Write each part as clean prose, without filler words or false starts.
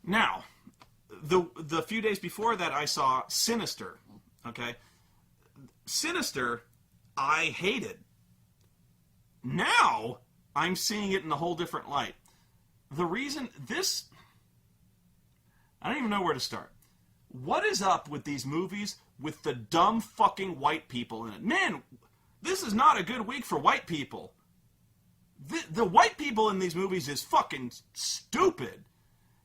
Now, the few days before that, I saw Sinister. Okay, Sinister, I hated. Now, I'm seeing it in a whole different light. The reason this, I don't even know where to start. What is up with these movies with the dumb fucking white people in it? Man, this is not a good week for white people. The white people in these movies is fucking stupid.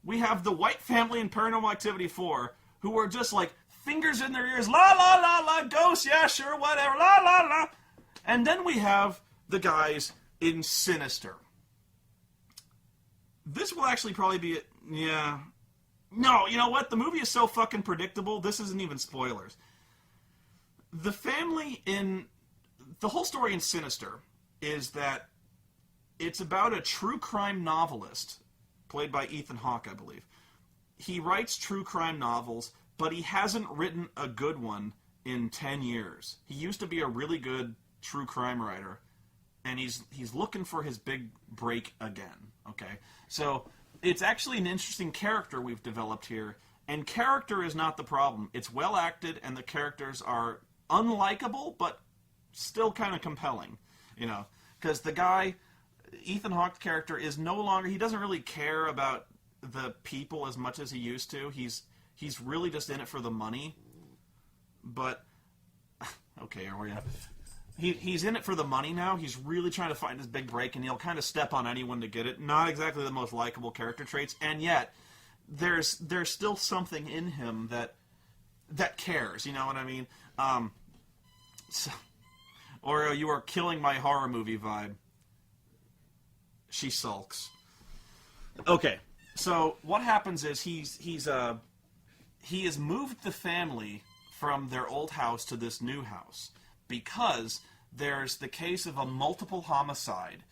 We have the white family in Paranormal Activity 4 who are just like fingers in their ears, la la la la, ghosts, yeah, sure, whatever, la la la. And then we have the guys in Sinister. This will actually probably be it. Yeah. No, you know what? The movie is so fucking predictable, this isn't even spoilers. The family in... The whole story in Sinister is that it's about a true crime novelist, played by Ethan Hawke, I believe. He writes true crime novels, but he hasn't written a good one in 10 years. He used to be a really good true crime writer, and he's looking for his big break again, okay? So, it's actually an interesting character we've developed here, and character is not the problem. It's well acted, and the characters are unlikable, but still kind of compelling, you know? Because the guy, Ethan Hawke's character, is no longer, he doesn't really care about the people as much as he used to. He's really just in it for the money. But, okay, are we... He's in it for the money now. He's really trying to find his big break, and he'll kind of step on anyone to get it. Not exactly the most likable character traits, and yet there's still something in him that cares. You know what I mean? Or you are killing my horror movie vibe. She sulks. Okay, so what happens is he has moved the family from their old house to this new house, because there's the case of a multiple homicide.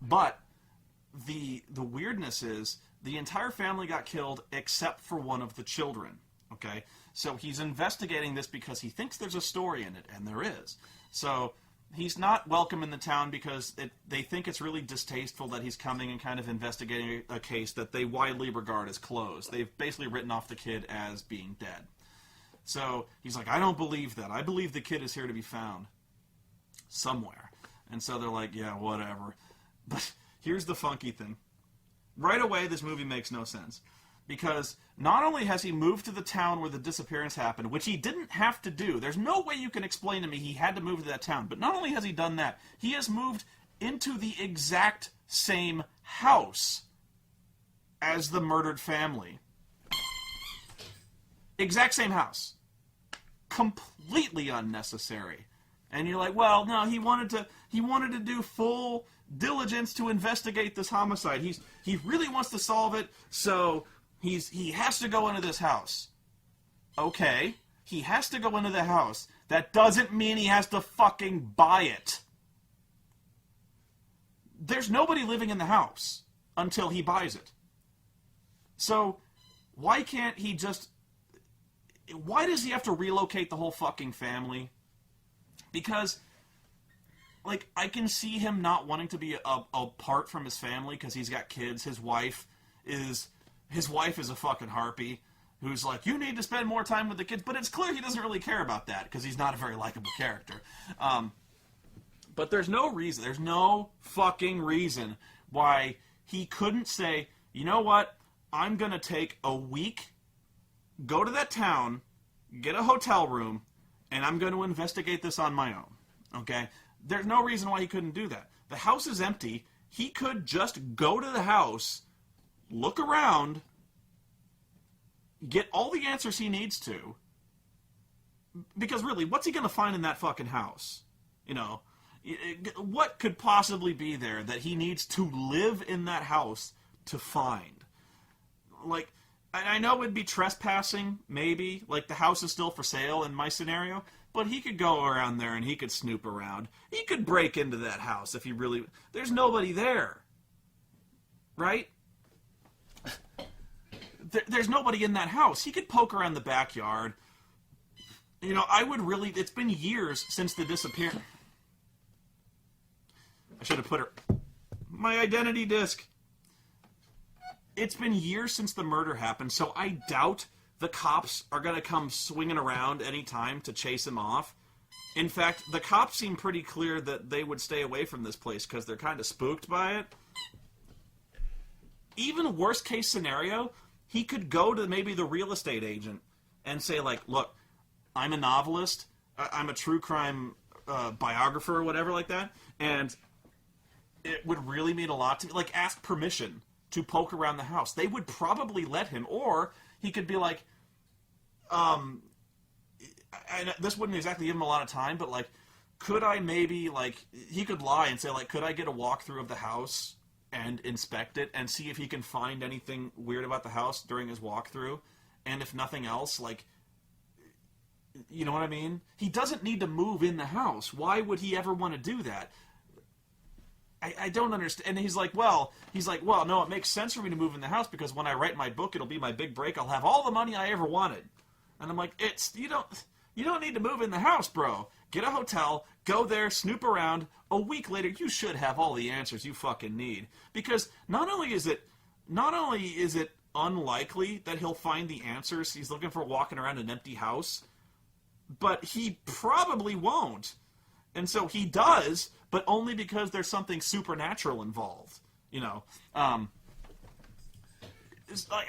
But the weirdness is the entire family got killed except for one of the children. Okay? So he's investigating this because he thinks there's a story in it, and there is. So he's not welcome in the town because they think it's really distasteful that he's coming and kind of investigating a case that they widely regard as closed. They've basically written off the kid as being dead. So he's like, I don't believe that. I believe the kid is here to be found somewhere. And so they're like, yeah, whatever. But here's the funky thing. Right away, this movie makes no sense. Because not only has he moved to the town where the disappearance happened, which he didn't have to do. There's no way you can explain to me he had to move to that town. But not only has he done that, he has moved into the exact same house as the murdered family. Exact same house. Completely unnecessary. And you're like, well, no, he wanted to do full diligence to investigate this homicide. He really wants to solve it, so he has to go into this house. Okay, he has to go into the house. That doesn't mean he has to fucking buy it. There's nobody living in the house until he buys it. So, why can't he just... Why does he have to relocate the whole fucking family? Because, like, I can see him not wanting to be apart from his family because he's got kids. His wife is a fucking harpy who's like, you need to spend more time with the kids. But it's clear he doesn't really care about that because he's not a very likable character. But there's no reason. There's no fucking reason why he couldn't say, you know what? I'm going to take a week, go to that town, get a hotel room, and I'm going to investigate this on my own. Okay? There's no reason why he couldn't do that. The house is empty. He could just go to the house, look around, get all the answers he needs to. Because really, what's he going to find in that fucking house? You know, what could possibly be there that he needs to live in that house to find? Like, I know it'd be trespassing, maybe. Like, the house is still for sale in my scenario. But he could go around there and he could snoop around. He could break into that house if he really... There's nobody there. Right? There's nobody in that house. He could poke around the backyard. You know, I would really... It's been years since the disappearance... I should have put her... My identity disc. it's been years since the murder happened, so I doubt the cops are going to come swinging around any time to chase him off. In fact, the cops seem pretty clear that they would stay away from this place because they're kind of spooked by it. Even worst case scenario, he could go to maybe the real estate agent and say, like, look, I'm a novelist, I'm a true crime biographer or whatever like that, and it would really mean a lot to me. Like, ask permission to poke around the house. They would probably let him, or he could be like, this wouldn't exactly give him a lot of time, but, like, could I maybe, like, he could lie and say, like, could I get a walkthrough of the house and inspect it and see if he can find anything weird about the house during his walkthrough? And if nothing else, like, you know what I mean? He doesn't need to move in the house. Why would he ever want to do that? I don't understand. And he's like, well, no, it makes sense for me to move in the house because when I write my book, it'll be my big break. I'll have all the money I ever wanted. And I'm like, you don't need to move in the house, bro. Get a hotel, go there, snoop around. A week later, you should have all the answers you fucking need. Because not only is it unlikely that he'll find the answers he's looking for walking around an empty house, but he probably won't. And so he does, but only because there's something supernatural involved. You know, it's like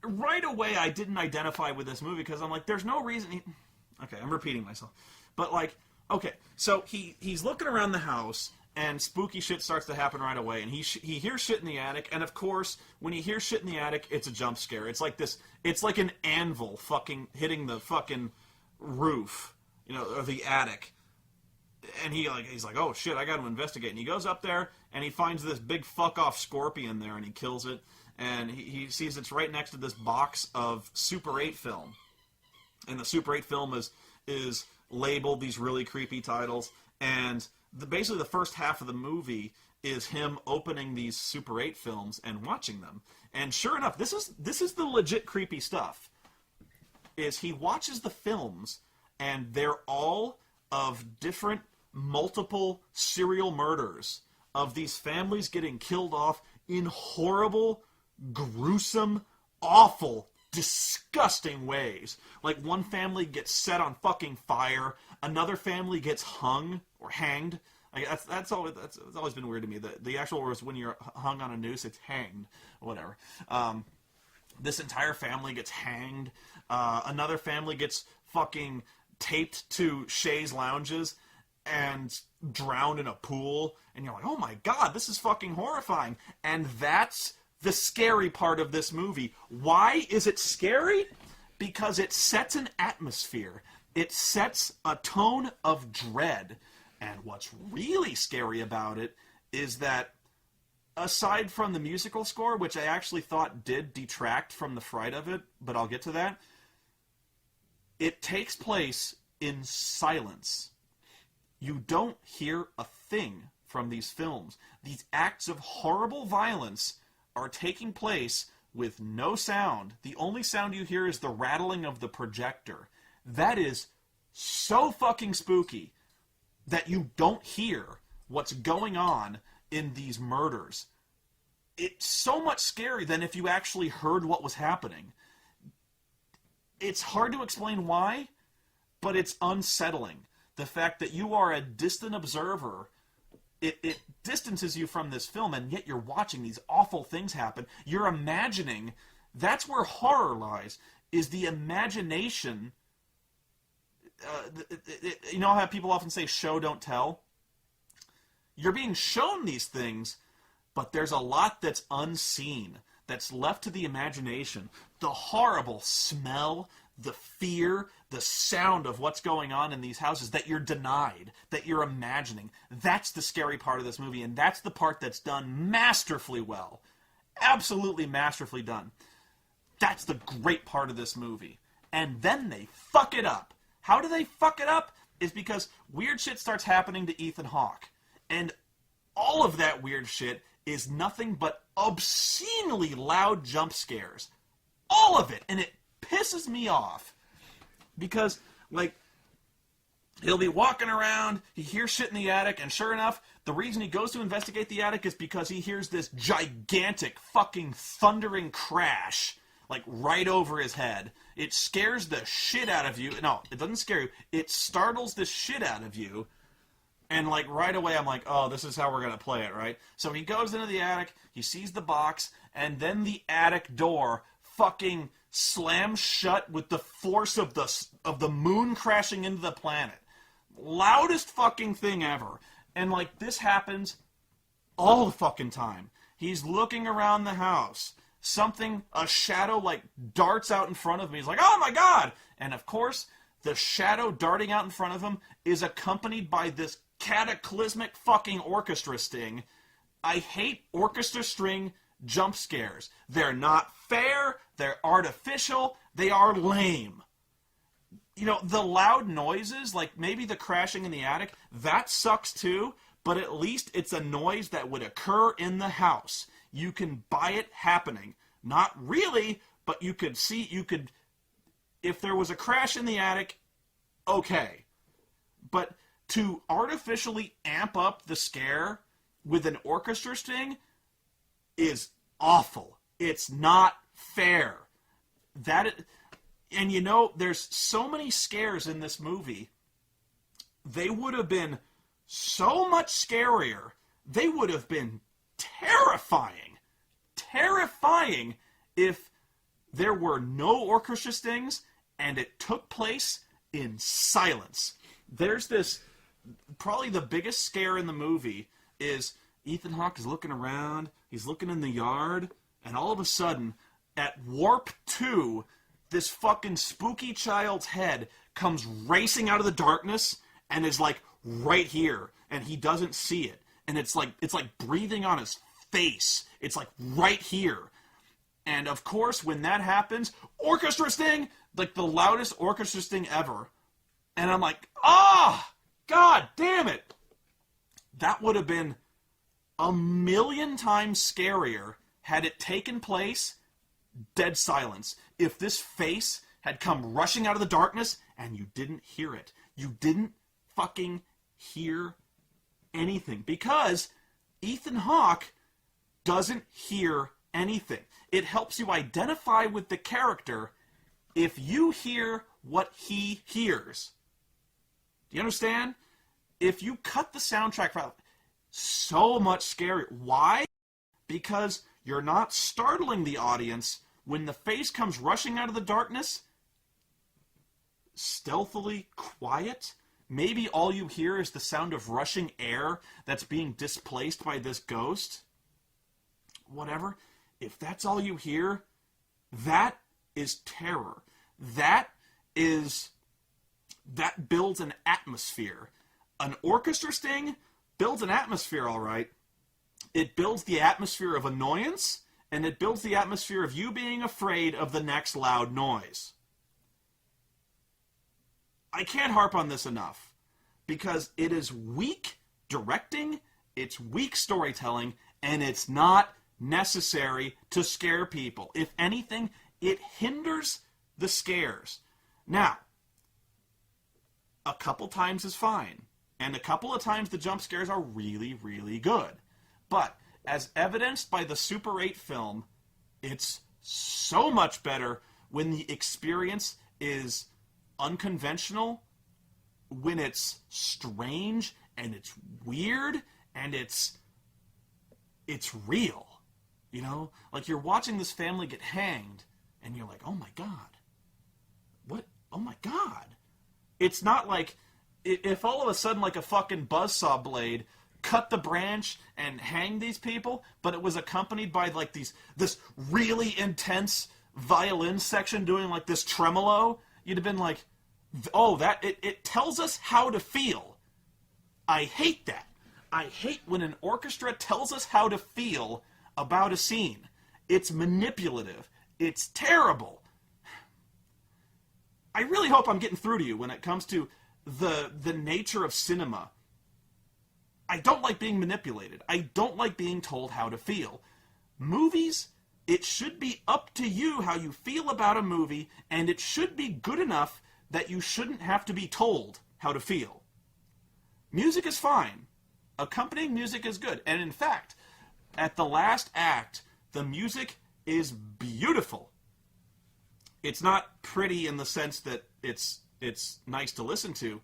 right away I didn't identify with this movie because I'm like, there's no reason. Okay, I'm repeating myself, but like, okay, so he's looking around the house and spooky shit starts to happen right away, and he hears shit in the attic, and of course, when he hears shit in the attic, it's a jump scare. It's like this. It's like an anvil fucking hitting the fucking roof, you know, or the attic. And he's like, oh shit, I got to investigate. And he goes up there and he finds this big fuck off scorpion there, and he kills it. And he sees it's right next to this box of Super 8 film, and the Super 8 film is labeled these really creepy titles. And basically the first half of the movie is him opening these Super 8 films and watching them. And sure enough, this is the legit creepy stuff. Is he watches the films, and they're all of different multiple serial murders of these families getting killed off in horrible, gruesome, awful, disgusting ways. Like, one family gets set on fucking fire, another family gets hung or hanged. Like, that's always been weird to me. The actual word is when you're hung on a noose, it's hanged, whatever. This entire family gets hanged. Another family gets fucking taped to chaise lounges and drowned in a pool, and you're like, oh my god, this is fucking horrifying. And that's the scary part of this movie. Why is it scary? Because it sets an atmosphere. It sets a tone of dread. And what's really scary about it is that, aside from the musical score, which I actually thought did detract from the fright of it, but I'll get to that, it takes place in silence. You don't hear a thing from these films. These acts of horrible violence are taking place with no sound. The only sound you hear is the rattling of the projector. That is so fucking spooky that you don't hear what's going on in these murders. It's so much scarier than if you actually heard what was happening. It's hard to explain why, but it's unsettling. The fact that you are a distant observer, it distances you from this film, and yet you're watching these awful things happen. You're imagining. That's where horror lies, is the imagination. You know how people often say, show, don't tell? You're being shown these things, but there's a lot that's unseen, that's left to the imagination. The horrible smell, the fear, the sound of what's going on in these houses that you're denied, that you're imagining. That's the scary part of this movie, and that's the part that's done masterfully well. Absolutely masterfully done. That's the great part of this movie. And then they fuck it up. How do they fuck it up? Is because weird shit starts happening to Ethan Hawke. And all of that weird shit is nothing but obscenely loud jump scares. All of it. And it pisses me off. Because, like, he'll be walking around, he hears shit in the attic, and sure enough, The reason he goes to investigate the attic is because he hears this gigantic fucking thundering crash, like right over his head. It scares the shit out of you. No, it doesn't scare you. It startles the shit out of you. And like right away I'm like, oh, this is how we're going to play it, right? So he goes into the attic, he sees the box, and then the attic door fucking slams shut with the force of the moon crashing into the planet. Loudest fucking thing ever. And like this happens all the fucking time. He's looking around the house. A shadow like darts out in front of him. He's like, oh my god! And of course, the shadow darting out in front of him is accompanied by this cataclysmic fucking orchestra sting. I hate orchestra string jump scares. They're not fair, they're artificial, they are lame. You know, the loud noises, like maybe the crashing in the attic, that sucks too, but at least it's a noise that would occur in the house. You can buy it happening. Not really, but you could if there was a crash in the attic, okay. But to artificially amp up the scare with an orchestra sting is awful. It's not fair. And you know, there's so many scares in this movie. They would have been so much scarier. They would have been terrifying. Terrifying if there were no orchestra stings and it took place in silence. There's this, probably the biggest scare in the movie is Ethan Hawke is looking around, he's looking in the yard, and all of a sudden, at warp 2, this fucking spooky child's head comes racing out of the darkness and is like right here, and he doesn't see it. And it's like breathing on his face. It's like right here. And of course, when that happens, orchestra sting, like the loudest orchestra sting ever. And I'm like, god damn it. That would have been a million times scarier had it taken place dead silence. If this face had come rushing out of the darkness and you didn't hear it. You didn't fucking hear anything. Because Ethan Hawke doesn't hear anything. It helps you identify with the character if you hear what he hears. Do you understand? If you cut the soundtrack out, so much scarier. Why? Because you're not startling the audience when the face comes rushing out of the darkness. Stealthily quiet. Maybe all you hear is the sound of rushing air that's being displaced by this ghost. Whatever. If that's all you hear, that is terror. That builds an atmosphere. An orchestra sting builds an atmosphere, all right. It builds the atmosphere of annoyance, and it builds the atmosphere of you being afraid of the next loud noise. I can't harp on this enough, because it is weak directing, it's weak storytelling, and it's not necessary to scare people. If anything, it hinders the scares. Now, a couple times is fine. And a couple of times the jump scares are really, really good. But, as evidenced by the Super 8 film, it's so much better when the experience is unconventional, when it's strange, and it's weird, and it's real. You know? Like, you're watching this family get hanged, and you're like, oh my god. What? Oh my god. It's not like, if all of a sudden, like a fucking buzzsaw blade cut the branch and hang these people, but it was accompanied by, like, this really intense violin section doing, like, this tremolo, you'd have been like, oh, it tells us how to feel. I hate that. I hate when an orchestra tells us how to feel about a scene. It's manipulative. It's terrible. I really hope I'm getting through to you when it comes to the nature of cinema. I don't like being manipulated. I don't like being told how to feel. Movies, it should be up to you how you feel about a movie, and it should be good enough that you shouldn't have to be told how to feel. Music is fine. accompanying music is good. And in fact, at the last act, the music is beautiful. It's not pretty in the sense that it's nice to listen to,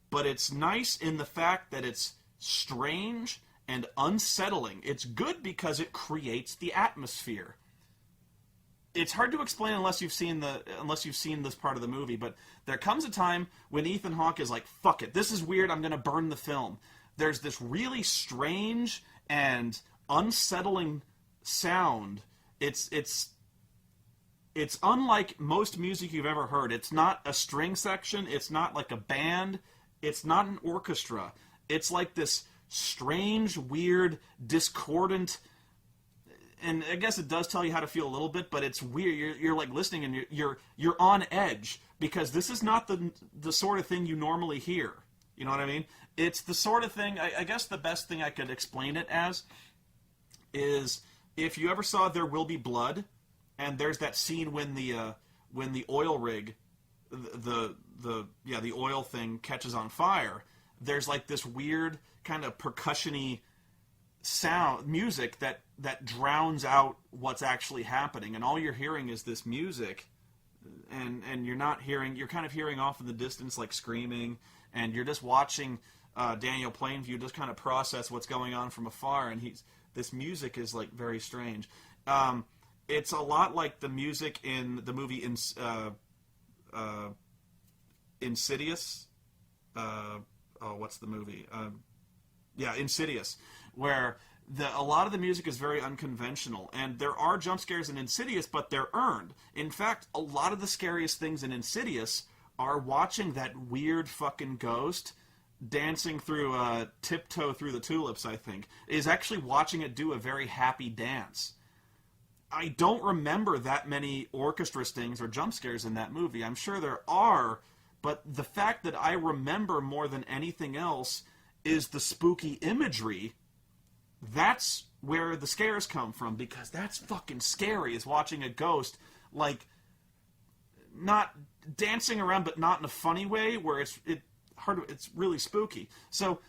but it's nice in the fact that it's strange and unsettling. It's good because it creates the atmosphere. It's hard to explain unless you've seen this part of the movie, but there comes a time when Ethan Hawke is like, fuck it, this is weird, I'm going to burn the film. There's this really strange and unsettling sound. It's unlike most music you've ever heard. It's not a string section, it's not like a band, it's not an orchestra. It's like this strange, weird, discordant, and I guess it does tell you how to feel a little bit, but it's weird. You're like listening and you're on edge because this is not the sort of thing you normally hear. You know what I mean? It's the sort of thing, I guess the best thing I could explain it as is if you ever saw There Will Be Blood, and there's that scene when the oil rig, the oil thing catches on fire. There's like this weird kind of percussion-y sound music that drowns out what's actually happening, and all you're hearing is this music, and you're kind of hearing off in the distance like screaming, and you're just watching Daniel Plainview just kind of process what's going on from afar, and this music is like very strange. It's a lot like the music in the movie Insidious. What's the movie? Insidious, where a lot of the music is very unconventional, and there are jump scares in Insidious, but they're earned. In fact, a lot of the scariest things in Insidious are watching that weird fucking ghost dancing through tiptoe through the tulips, I think, is actually watching it do a very happy dance. I don't remember that many orchestra stings or jump scares in that movie. I'm sure there are, but the fact that I remember more than anything else is the spooky imagery. That's where the scares come from, because that's fucking scary, is watching a ghost, like, not dancing around, but not in a funny way, where it's really spooky. So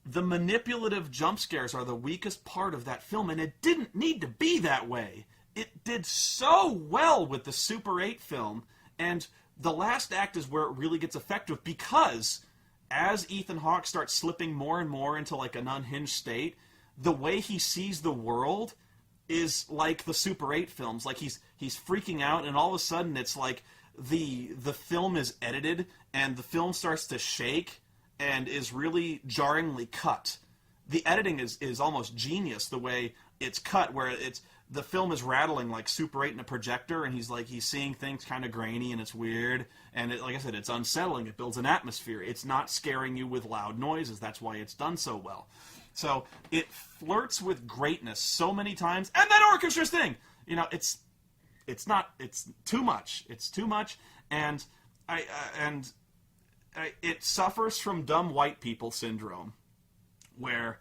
the manipulative jump scares are the weakest part of that film, and it didn't need to be that way. It did so well with the Super 8 film, and the last act is where it really gets effective, because as Ethan Hawke starts slipping more and more into like an unhinged state, the way he sees the world is like the Super 8 films. Like he's freaking out, and all of a sudden it's like the film is edited, and the film starts to shake and is really jarringly cut. The editing is almost genius, the way it's cut, where the film is rattling like Super 8 in a projector, and he's seeing things kind of grainy, and it's weird, and like I said, it's unsettling. It builds an atmosphere. It's not scaring you with loud noises. That's why it's done so well. So it flirts with greatness so many times, and that orchestra thing, it's too much. It's too much, and it suffers from dumb white people syndrome, where,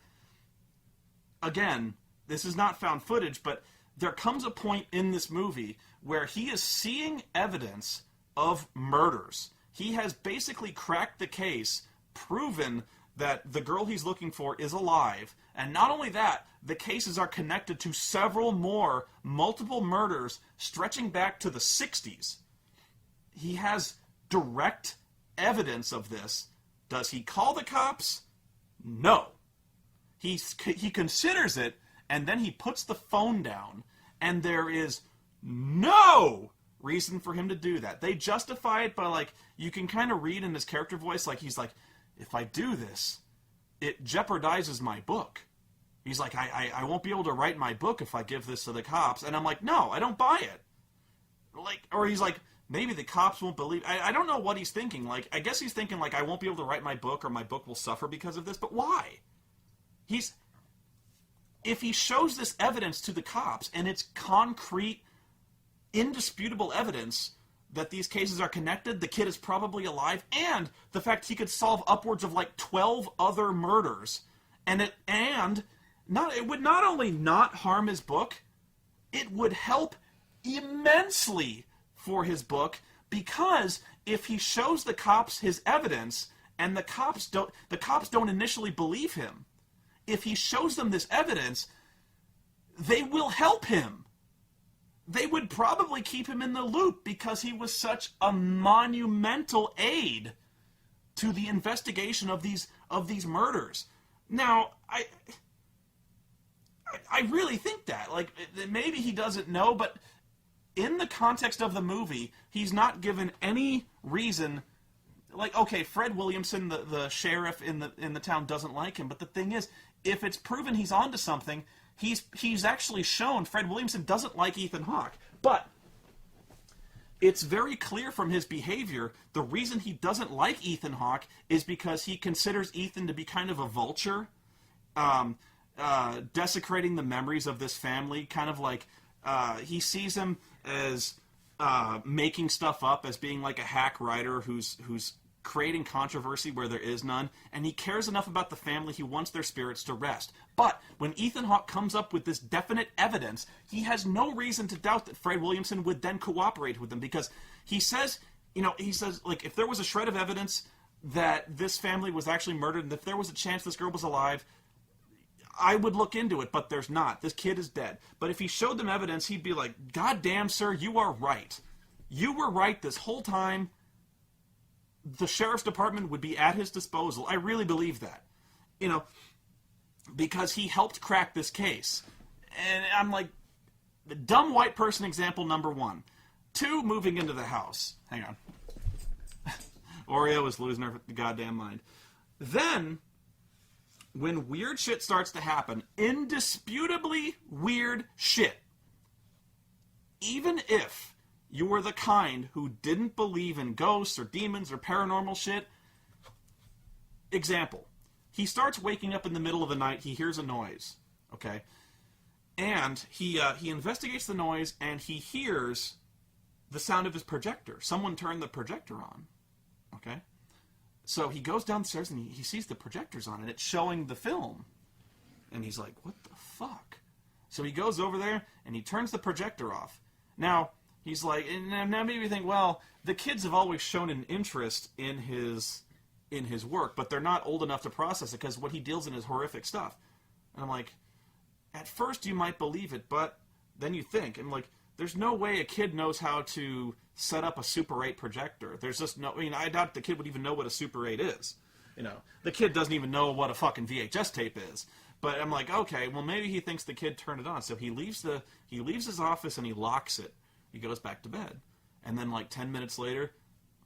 again, this is not found footage, but there comes a point in this movie where he is seeing evidence of murders. He has basically cracked the case, proven that the girl he's looking for is alive, and not only that, the cases are connected to several more multiple murders stretching back to the 60s. He has direct evidence of this. Does he call the cops? No. He considers it, and then he puts the phone down, and there is no reason for him to do that. They justify it by, like, you can kind of read in his character voice, like, he's like, if I do this, it jeopardizes my book. He's like, I won't be able to write my book if I give this to the cops. And I'm like, no, I don't buy it. Like, or he's like, maybe the cops won't believe. I don't know what he's thinking. Like, I guess he's thinking, like, I won't be able to write my book, or my book will suffer because of this. But why? If he shows this evidence to the cops, and it's concrete, indisputable evidence that these cases are connected, the kid is probably alive, and the fact he could solve upwards of like 12 other murders, it would not only not harm his book, it would help immensely for his book, because if he shows the cops his evidence and the cops don't initially believe him. If he shows them this evidence, they will help him. They would probably keep him in the loop because he was such a monumental aid to the investigation of these murders. Now, I really think that. Like, maybe he doesn't know, but in the context of the movie, he's not given any reason. Like, okay, Fred Williamson, the sheriff in the town, doesn't like him, but the thing is, if it's proven he's onto something, he's actually shown Fred Williamson doesn't like Ethan Hawke. But it's very clear from his behavior, the reason he doesn't like Ethan Hawke is because he considers Ethan to be kind of a vulture, desecrating the memories of this family, kind of like he sees him as making stuff up, as being like a hack writer who's creating controversy where there is none, and he cares enough about the family he wants their spirits to rest. But when Ethan Hawke comes up with this definite evidence, he has no reason to doubt that Fred Williamson would then cooperate with him, because he says, like, if there was a shred of evidence that this family was actually murdered, and if there was a chance this girl was alive, I would look into it, but there's not. This kid is dead. But if he showed them evidence, he'd be like, God damn, sir, you are right. You were right this whole time. The sheriff's department would be at his disposal. I really believe that. Because he helped crack this case. And I'm like, the dumb white person example number 1. 2, moving into the house. Hang on. Oreo is losing her goddamn mind. Then, when weird shit starts to happen, indisputably weird shit, even if you were the kind who didn't believe in ghosts or demons or paranormal shit. Example. He starts waking up in the middle of the night. He hears a noise. Okay? And he investigates the noise, and he hears the sound of his projector. Someone turned the projector on. Okay? So he goes downstairs, and he sees the projector's on, and it's showing the film. And he's like, what the fuck? So he goes over there, and he turns the projector off. Now, he's like, and now maybe you think, well, the kids have always shown an interest in his work, but they're not old enough to process it because what he deals in is horrific stuff. And I'm like, at first you might believe it, but then you think, and like, there's no way a kid knows how to set up a Super 8 projector. There's just no, I doubt the kid would even know what a Super 8 is. The kid doesn't even know what a fucking VHS tape is. But I'm like, okay, well maybe he thinks the kid turned it on. So he leaves his office and he locks it. He goes back to bed. And then like 10 minutes later,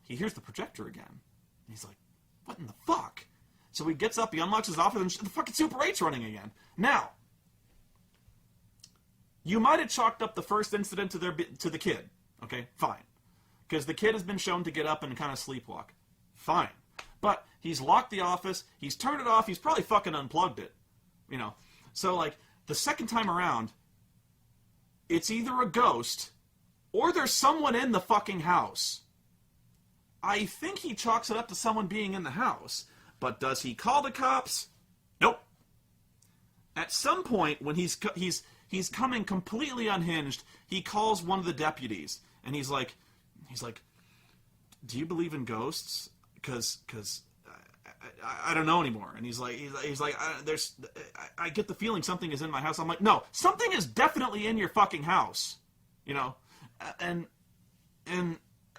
he hears the projector again. And he's like, what in the fuck? So he gets up, he unlocks his office, and the fucking Super 8's running again. Now, you might have chalked up the first incident to the kid. Okay, fine. Because the kid has been shown to get up and kind of sleepwalk. Fine. But he's locked the office, he's turned it off, he's probably fucking unplugged it. So like, the second time around, it's either a ghost or there's someone in the fucking house. I think he chalks it up to someone being in the house. But does he call the cops? Nope. At some point, when he's coming completely unhinged, he calls one of the deputies, and he's like, do you believe in ghosts? Because I don't know anymore. And he's like, I get the feeling something is in my house. I'm like, no, something is definitely in your fucking house, and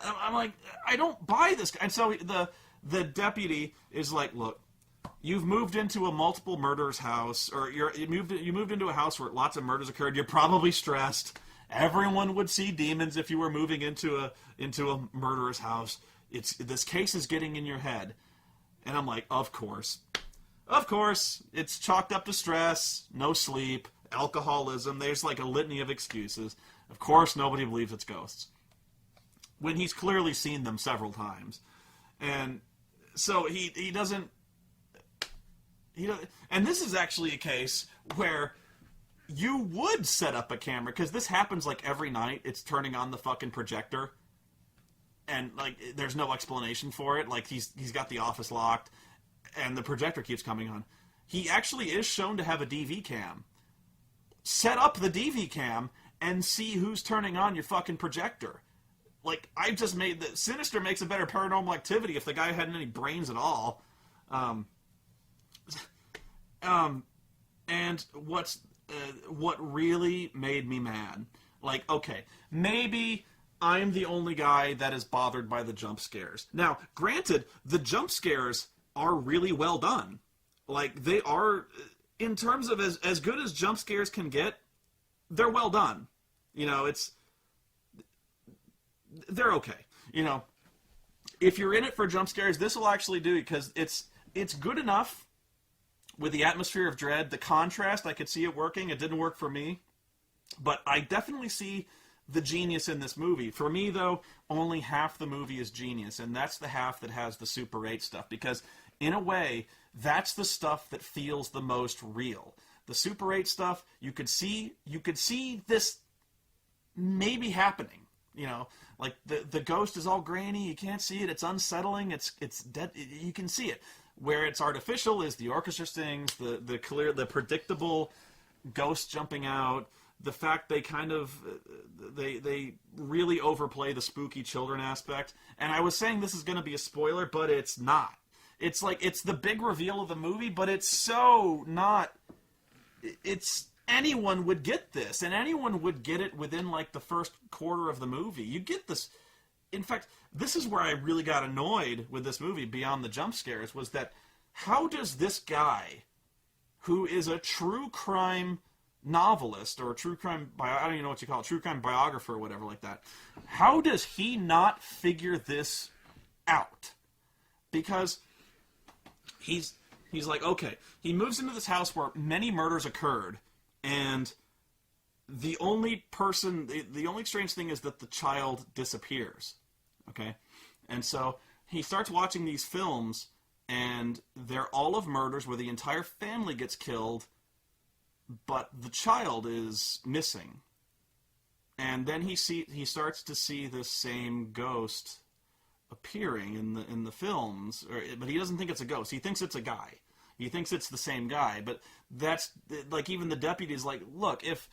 I'm like, I don't buy this. And so the deputy is like, look, you've moved into a multiple murderers house, or you moved into a house where lots of murders occurred. You're probably stressed. Everyone would see demons if you were moving into a murderer's house. This case is getting in your head. And I'm like, of course. It's chalked up to stress, no sleep, alcoholism. There's like a litany of excuses. Of course, nobody believes it's ghosts, when he's clearly seen them several times. And so he doesn't, and this is actually a case where you would set up a camera, because this happens like every night. It's turning on the fucking projector, and like there's no explanation for it. Like he's got the office locked, and the projector keeps coming on. He actually is shown to have a DV cam. Set up the DV cam and see who's turning on your fucking projector. like, I just made the Sinister makes a better Paranormal Activity if the guy hadn't any brains at all. And what really made me mad, like, okay, maybe I'm the only guy that is bothered by the jump scares. Now, granted, the jump scares are really well done. Like, they are, in terms of as good as jump scares can get, they're well done. You know, they're okay. You know, if you're in it for jump scares, this will actually do, because it's good enough with the atmosphere of dread. The contrast, I could see it working. It didn't work for me. But I definitely see the genius in this movie. For me, though, only half the movie is genius, and that's the half that has the Super 8 stuff, because in a way, that's the stuff that feels the most real. The Super 8 stuff, you could see this maybe happening. You know, like the ghost is all grainy, you can't see it, it's unsettling, it's dead, you can see it. Where it's artificial is the orchestra stings, the predictable ghost jumping out, the fact they kind of they really overplay the spooky children aspect. And I was saying this is going to be a spoiler, but it's not. It's like, it's the big reveal of the movie, but it's so not. It's, anyone would get this, and anyone would get it within like the first quarter of the movie. You get this. In fact, this is where I really got annoyed with this movie, beyond the jump scares, was that how does this guy, who is a true crime novelist, or a true crime, I don't even know what you call it, true crime biographer or whatever like that, how does he not figure this out? Because he's like, okay, he moves into this house where many murders occurred, and the only strange thing is that the child disappears. Okay? And so he starts watching these films, and they're all of murders where the entire family gets killed, but the child is missing. And then he starts to see this same ghost appearing in the films, but he doesn't think it's a ghost. He thinks it's a guy. He thinks it's the same guy, but that's, like, even the deputy's like, look, if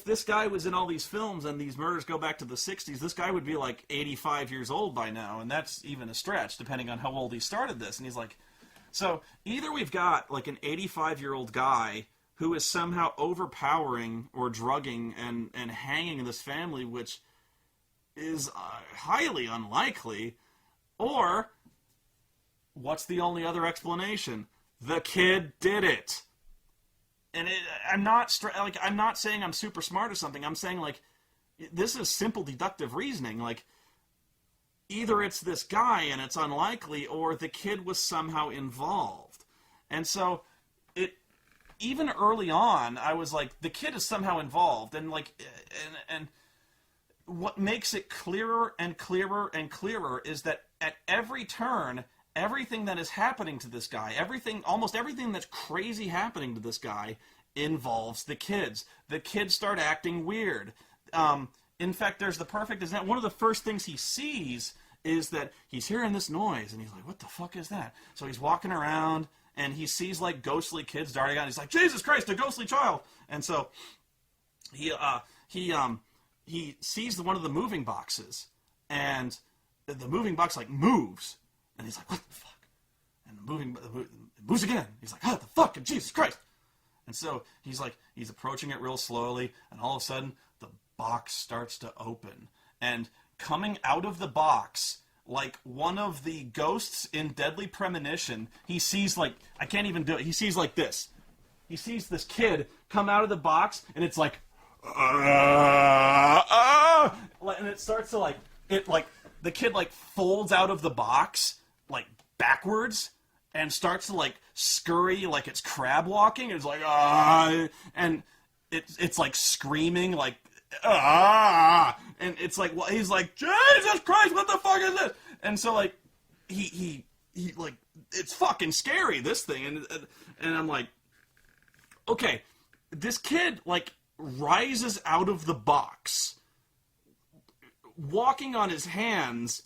this guy was in all these films and these murders go back to the 60s, this guy would be like 85 years old by now, and that's even a stretch, depending on how old he started this. And he's like, so either we've got like an 85-year-old guy who is somehow overpowering or drugging and hanging this family, which is highly unlikely, or what's the only other explanation? The kid did it. And I'm not saying I'm super smart or something. I'm saying, like, this is simple deductive reasoning. Like, either it's this guy and it's unlikely, or the kid was somehow involved. And so, even early on, I was like, the kid is somehow involved. And, like, and what makes it clearer and clearer and clearer is that at every turn, everything that is happening to this guy, almost everything that's crazy happening to this guy involves the kids. The kids start acting weird. In fact, there's the perfect example. One of the first things he sees is that he's hearing this noise, and he's like, what the fuck is that? So he's walking around, and he sees, like, ghostly kids darting out. He's like, Jesus Christ, a ghostly child! And so he sees one of the moving boxes, and the moving box, like, moves. And he's like, what the fuck? And it moves again. He's like, what the fuck? And Jesus Christ! And so he's approaching it real slowly, and all of a sudden, the box starts to open. And coming out of the box, like one of the ghosts in Deadly Premonition, he sees, like, I can't even do it. He sees, like, this. He sees this kid come out of the box, and it's like, and it starts to, like, the kid, like, folds out of the box, like, backwards, and starts to, like, scurry like it's crab walking. It's like, and it's like screaming, like, and it's like, well, he's like, Jesus Christ, what the fuck is this? And so, like, he like, it's fucking scary, this thing, and I'm like, okay, this kid, like, rises out of the box, walking on his hands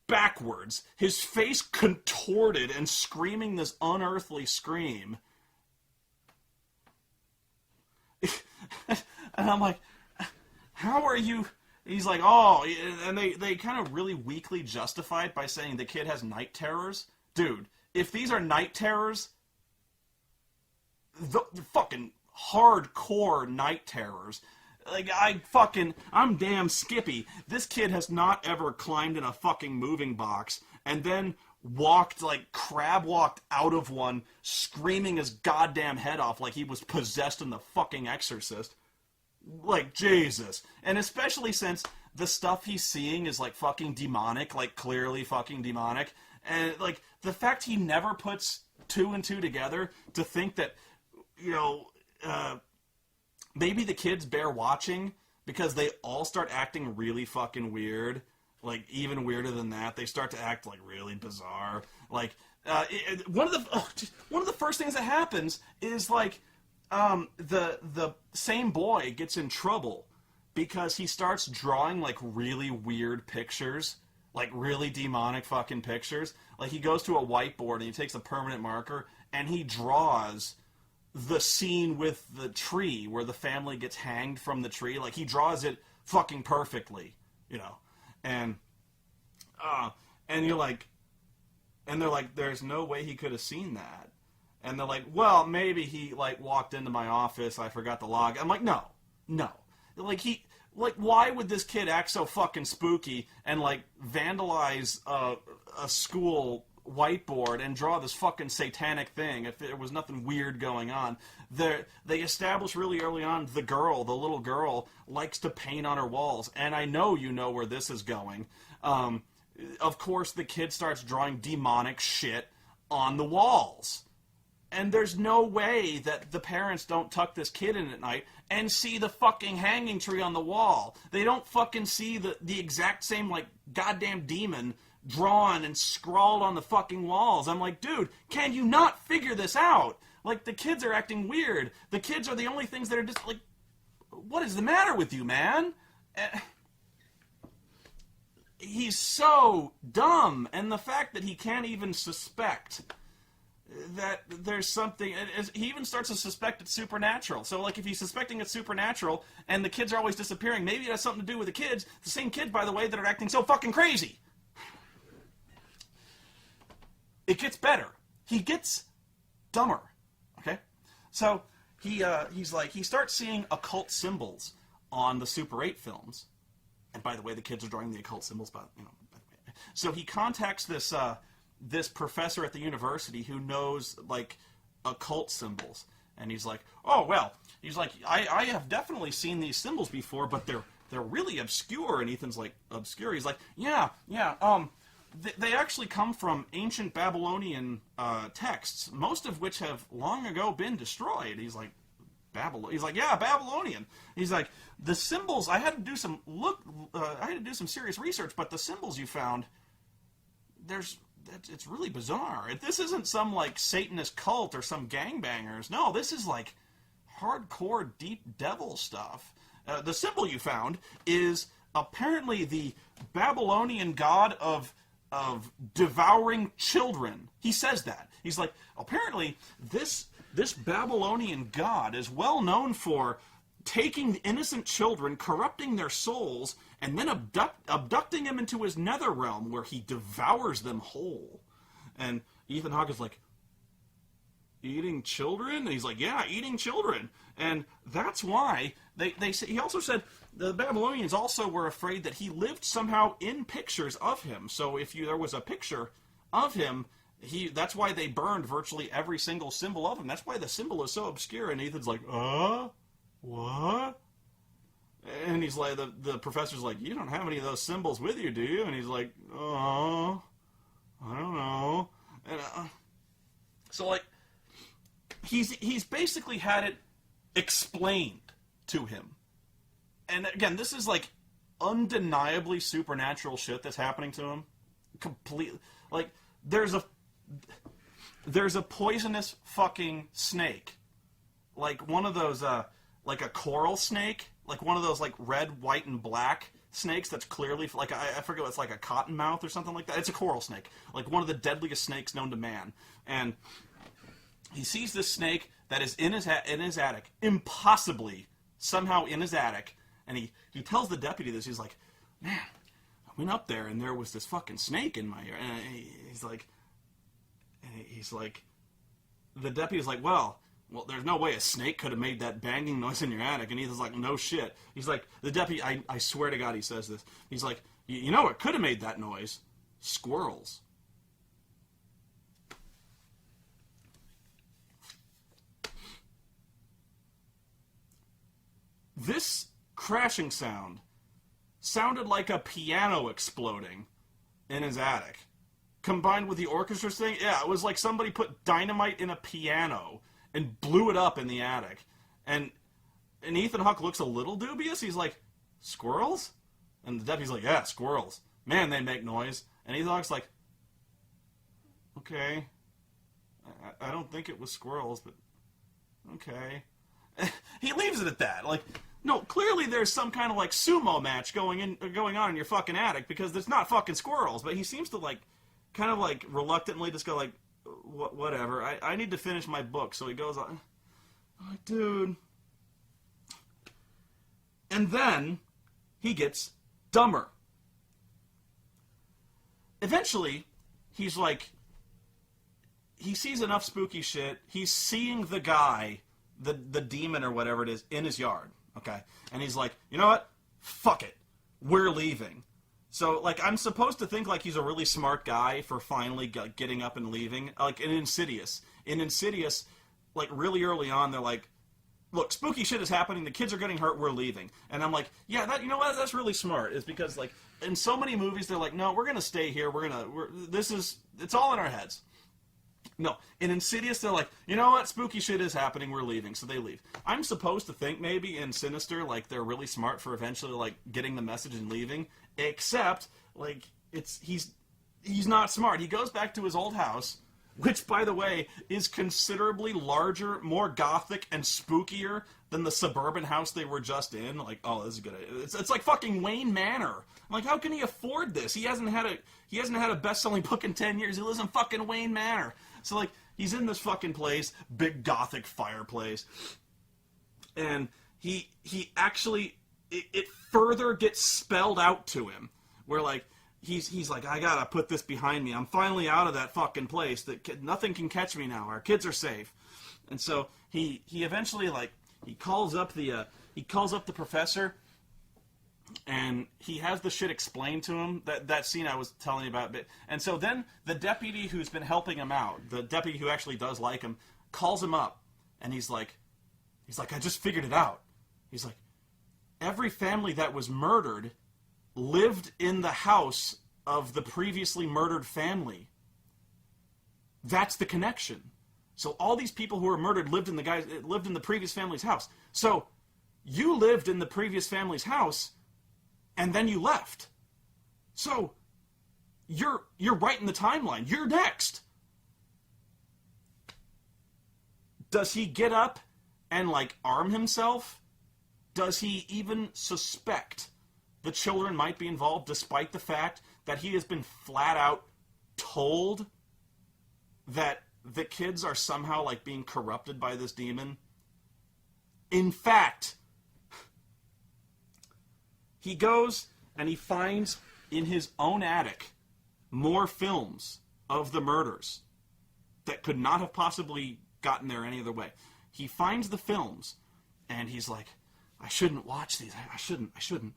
backwards, his face contorted and screaming this unearthly scream. And I'm like, how are you... he's like, oh, and they kind of really weakly justify it by saying the kid has night terrors. Dude, if these are night terrors, the fucking hardcore night terrors. Like, I'm damn Skippy. This kid has not ever climbed in a fucking moving box and then crab walked out of one, screaming his goddamn head off like he was possessed in The fucking Exorcist. Like, Jesus. And especially since the stuff he's seeing is, like, fucking demonic, like, clearly fucking demonic. And, like, the fact he never puts two and two together to think that, you know, maybe the kids bear watching because they all start acting really fucking weird. Like, even weirder than that, they start to act, like, really bizarre. Like, one of the first things that happens is, like, the same boy gets in trouble because he starts drawing, like, really weird pictures, like, really demonic fucking pictures. Like, he goes to a whiteboard and he takes a permanent marker and he draws the scene with the tree where the family gets hanged from the tree. Like, he draws it fucking perfectly, you know. And you're like, and they're like, there's no way he could have seen that. And they're like, well, maybe he, like, walked into my office, I forgot the log. I'm like, no. Like, why would this kid act so fucking spooky and, like, vandalize a school whiteboard and draw this fucking satanic thing if there was nothing weird going on? They establish really early on the little girl, likes to paint on her walls. And I know you know where this is going. Of course, the kid starts drawing demonic shit on the walls. And there's no way that the parents don't tuck this kid in at night and see the fucking hanging tree on the wall. They don't fucking see the exact same, like, goddamn demon drawn and scrawled on the fucking walls. I'm like, dude, can you not figure this out? Like, the kids are acting weird. The kids are the only things that are just, like, what is the matter with you, man? He's so dumb. And the fact that he can't even suspect that there's something, he even starts to suspect it's supernatural. So, like, if he's suspecting it's supernatural and the kids are always disappearing, maybe it has something to do with the kids, the same kids, by the way, that are acting so fucking crazy. It gets better. He gets dumber. Okay? So, he's like, he starts seeing occult symbols on the Super 8 films. And by the way, the kids are drawing the occult symbols, but, you know. So he contacts this professor at the university who knows, like, occult symbols. And he's like, oh, well, he's like, I have definitely seen these symbols before, but they're really obscure. And Ethan's like, obscure? He's like, yeah, they actually come from ancient Babylonian texts, most of which have long ago been destroyed. He's like, He's like, yeah, Babylonian. He's like, the symbols, I had to do some serious research, but the symbols you found, it's really bizarre. This isn't some, like, Satanist cult or some gangbangers. No, this is, like, hardcore deep devil stuff. The symbol you found is apparently the Babylonian god of devouring children. He says that. He's like, apparently this Babylonian god is well known for taking innocent children, corrupting their souls, and then abducting them into his nether realm where he devours them whole. And Ethan Hawke is like, eating children? And he's like, yeah, eating children. And that's why they say, he also said the Babylonians also were afraid that he lived somehow in pictures of him. So if there was a picture of him, that's why they burned virtually every single symbol of him. That's why the symbol is so obscure. And Ethan's like, what? And he's like, the professor's like, you don't have any of those symbols with you, do you? And he's like, oh, I don't know. And so, like, he's basically had it explained to him. And again, this is, like, undeniably supernatural shit that's happening to him. Completely. Like, there's a poisonous fucking snake. Like one of those, like a coral snake. Like one of those, like, red, white, and black snakes that's clearly, like, I forget what it's, like a cottonmouth or something like that. It's a coral snake. Like one of the deadliest snakes known to man. And he sees this snake that is in his attic. Impossibly, somehow in his attic. And he tells the deputy this. He's like, man, I went up there and there was this fucking snake in my ear. And he's like, the deputy's like, well, there's no way a snake could have made that banging noise in your attic. And he's like, no shit. He's like, the deputy, I swear to God he says this. He's like, you know what could have made that noise? Squirrels. This crashing sound sounded like a piano exploding in his attic. Combined with the orchestra thing, yeah, it was like somebody put dynamite in a piano and blew it up in the attic. And Ethan Hawke looks a little dubious. He's like, squirrels? And the deputy's like, yeah, squirrels. Man, they make noise. And Ethan Hawke's like, okay. I don't think it was squirrels, but okay. He leaves it at that. Like, no, clearly there's some kind of like sumo match going on in your fucking attic because there's not fucking squirrels. But he seems to like, kind of like reluctantly just go like, whatever. I need to finish my book. So he goes on, like, dude. And then he gets dumber. Eventually, he's like, he sees enough spooky shit. He's seeing the guy, the demon or whatever it is, in his yard. Okay? And he's like, you know what? Fuck it. We're leaving. So, like, I'm supposed to think, like, he's a really smart guy for finally getting up and leaving. Like, in Insidious. In Insidious, like, really early on, they're like, look, spooky shit is happening, the kids are getting hurt, we're leaving. And I'm like, yeah, that, you know what, that's really smart. It's because, like, in so many movies, they're like, no, we're gonna stay here, it's all in our heads. No, in Insidious, they're like, you know what, spooky shit is happening, we're leaving, so they leave. I'm supposed to think, maybe, in Sinister, like, they're really smart for eventually, like, getting the message and leaving, except, like, he's not smart. He goes back to his old house, which, by the way, is considerably larger, more gothic, and spookier than the suburban house they were just in. Like, oh, this is good. It's like fucking Wayne Manor. I'm like, how can he afford this? He hasn't had a best-selling book in 10 years. He lives in fucking Wayne Manor. So, like, he's in this fucking place, big gothic fireplace, and he actually, it further gets spelled out to him, where, like, He's like, I gotta put this behind me. I'm finally out of that fucking place. Nothing can catch me now. Our kids are safe. And so he eventually, like, he calls up the professor, and he has the shit explained to him. That scene I was telling you about. And so then the deputy who's been helping him out, the deputy who actually does like him, calls him up, and he's like, I just figured it out. He's like, every family that was murdered lived in the house of the previously murdered family. That's the connection. So all these people who were murdered lived in the previous family's house. So you lived in the previous family's house, and then you left. So you're right in the timeline. You're next. Does he get up and, like, arm himself? Does he even suspect the children might be involved, despite the fact that he has been flat out told that the kids are somehow, like, being corrupted by this demon? In fact, he goes and he finds in his own attic more films of the murders that could not have possibly gotten there any other way. He finds the films, and he's like, I shouldn't watch these. I shouldn't.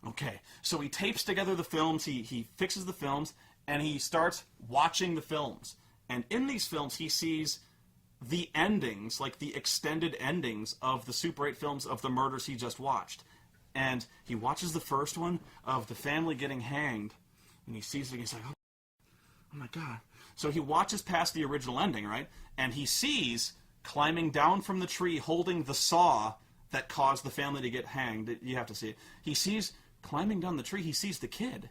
Okay, so he tapes together the films, he fixes the films, and he starts watching the films. And in these films, he sees the endings, like the extended endings of the Super 8 films of the murders he just watched. And he watches the first one of the family getting hanged, and he sees it, and he's like, oh my God. So he watches past the original ending, right? And he sees, climbing down from the tree, holding the saw that caused the family to get hanged. You have to see it. He sees, climbing down the tree, he sees the kid.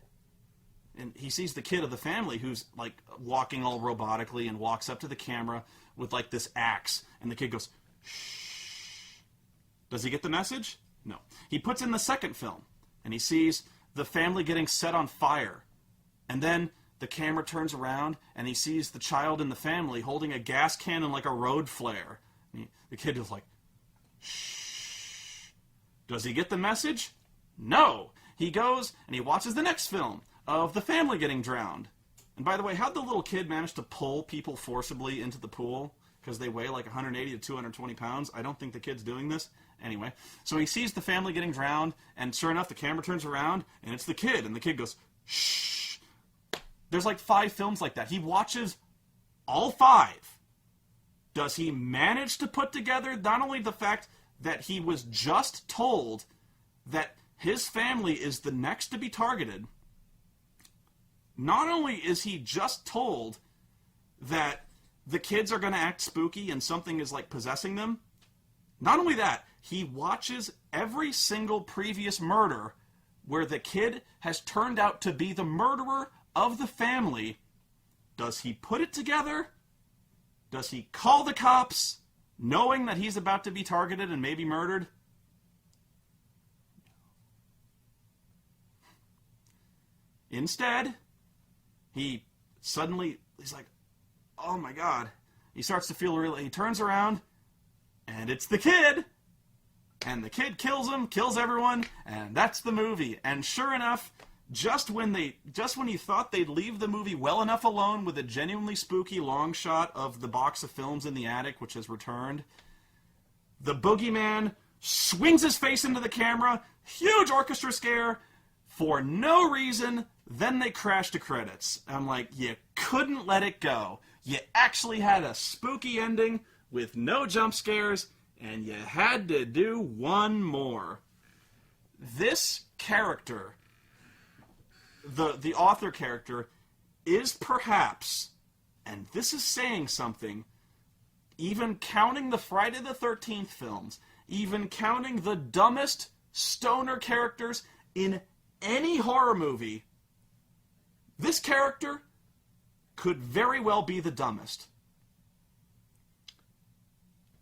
And he sees the kid of the family who's, like, walking all robotically and walks up to the camera with, like, this axe. And the kid goes, shh. Does he get the message? No. He puts in the second film, and he sees the family getting set on fire. And then the camera turns around, and he sees the child in the family holding a gas can and, like, a road flare. And the kid is like, shh. Does he get the message? No. He goes and he watches the next film of the family getting drowned. And by the way, how'd the little kid manage to pull people forcibly into the pool? Because they weigh like 180 to 220 pounds. I don't think the kid's doing this. Anyway, so he sees the family getting drowned, and sure enough, the camera turns around, and it's the kid, and the kid goes, shh. There's like 5 films like that. He watches all 5. Does he manage to put together not only the fact that he was just told that his family is the next to be targeted, not only is he just told that the kids are going to act spooky and something is like possessing them, not only that, he watches every single previous murder where the kid has turned out to be the murderer of the family. Does he put it together? Does he call the cops knowing that he's about to be targeted and maybe murdered? Instead, he's like, oh my God. He starts to feel really, he turns around, and it's the kid. And the kid kills him, kills everyone, and that's the movie. And sure enough, just when you thought they'd leave the movie well enough alone with a genuinely spooky long shot of the box of films in the attic, which has returned, the boogeyman swings his face into the camera, huge orchestra scare, for no reason. Then they crash to credits. I'm like, you couldn't let it go. You actually had a spooky ending with no jump scares, and you had to do one more. This character, the author character, is perhaps, and this is saying something, even counting the Friday the 13th films, even counting the dumbest stoner characters in any horror movie, this character could very well be the dumbest.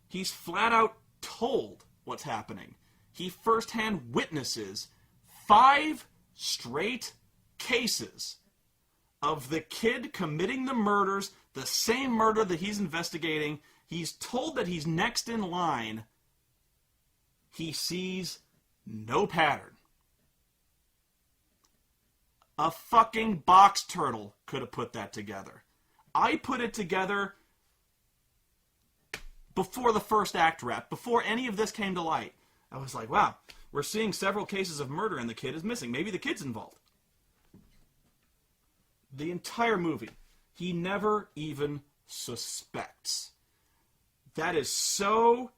He's flat out told what's happening. He firsthand witnesses 5 straight cases of the kid committing the murders, the same murder that he's investigating. He's told that he's next in line. He sees no pattern. A fucking box turtle could have put that together. I put it together before the first act wrapped, before any of this came to light. I was like, wow, we're seeing several cases of murder and the kid is missing. Maybe the kid's involved. The entire movie, he never even suspects. That is so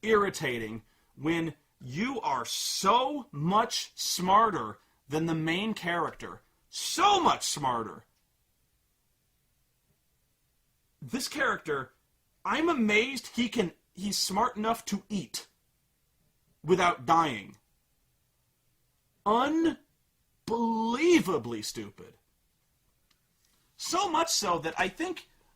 irritating when you are so much smarter than the main character. So much smarter. This character, I'm amazed he's smart enough to eat without dying. Unbelievably stupid. So much so that I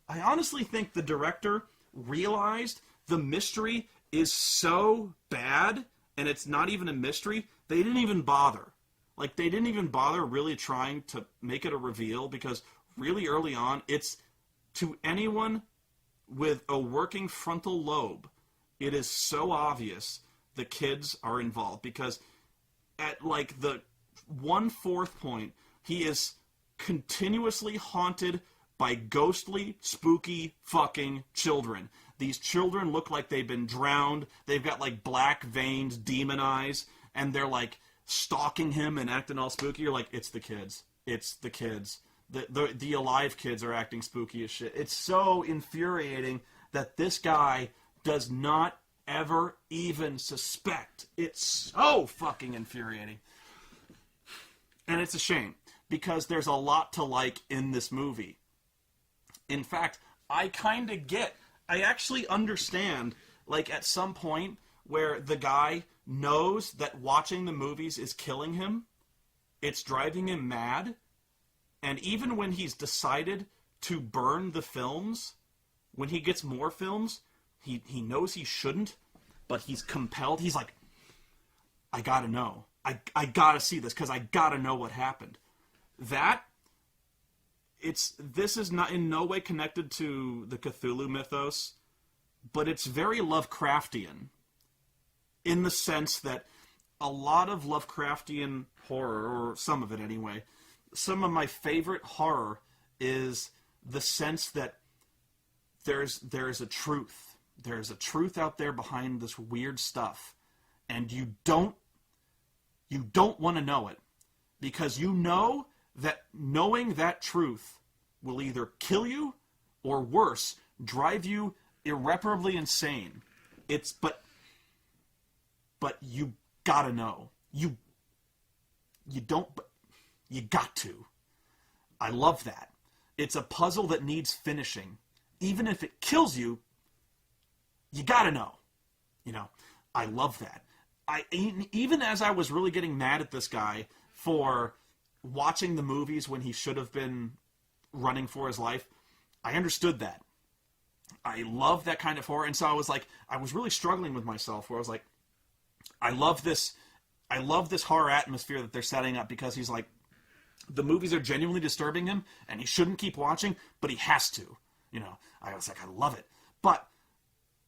honestly think the director realized the mystery is so bad, and it's not even a mystery, they didn't even bother. Like, they didn't even bother really trying to make it a reveal, because really early on, it's, to anyone with a working frontal lobe, it is so obvious the kids are involved, because at, like, the 1/4 point, he is continuously haunted by ghostly, spooky fucking children. These children look like they've been drowned. They've got, like, black veins, demon eyes, and they're, like, stalking him and acting all spooky. You're like, it's the kids. It's the kids. The alive kids are acting spooky as shit. It's so infuriating that this guy does not ever even suspect. It's so fucking infuriating. And it's a shame, because there's a lot to like in this movie. In fact, I actually understand, like, at some point where the guy knows that watching the movies is killing him, it's driving him mad, and even when he's decided to burn the films, when he gets more films, he knows he shouldn't, but he's compelled. He's like, I gotta know. I gotta see this, because I gotta know what happened. This is not in no way connected to the Cthulhu mythos, but it's very Lovecraftian, in the sense that a lot of Lovecraftian horror, or some of it anyway, some of my favorite horror is the sense that there's a truth. There's a truth out there behind this weird stuff, and you don't want to know it, because you know that knowing that truth will either kill you or worse, drive you irreparably insane. But you gotta know. You don't, but you got to. I love that. It's a puzzle that needs finishing. Even if it kills you, you gotta know. You know, I love that. Even as I was really getting mad at this guy for watching the movies when he should have been running for his life, I understood that. I love that kind of horror, and so I was really struggling with myself, where I was like, I love this horror atmosphere that they're setting up, because he's like, the movies are genuinely disturbing him, and he shouldn't keep watching, but he has to. You know, I was like, I love it. But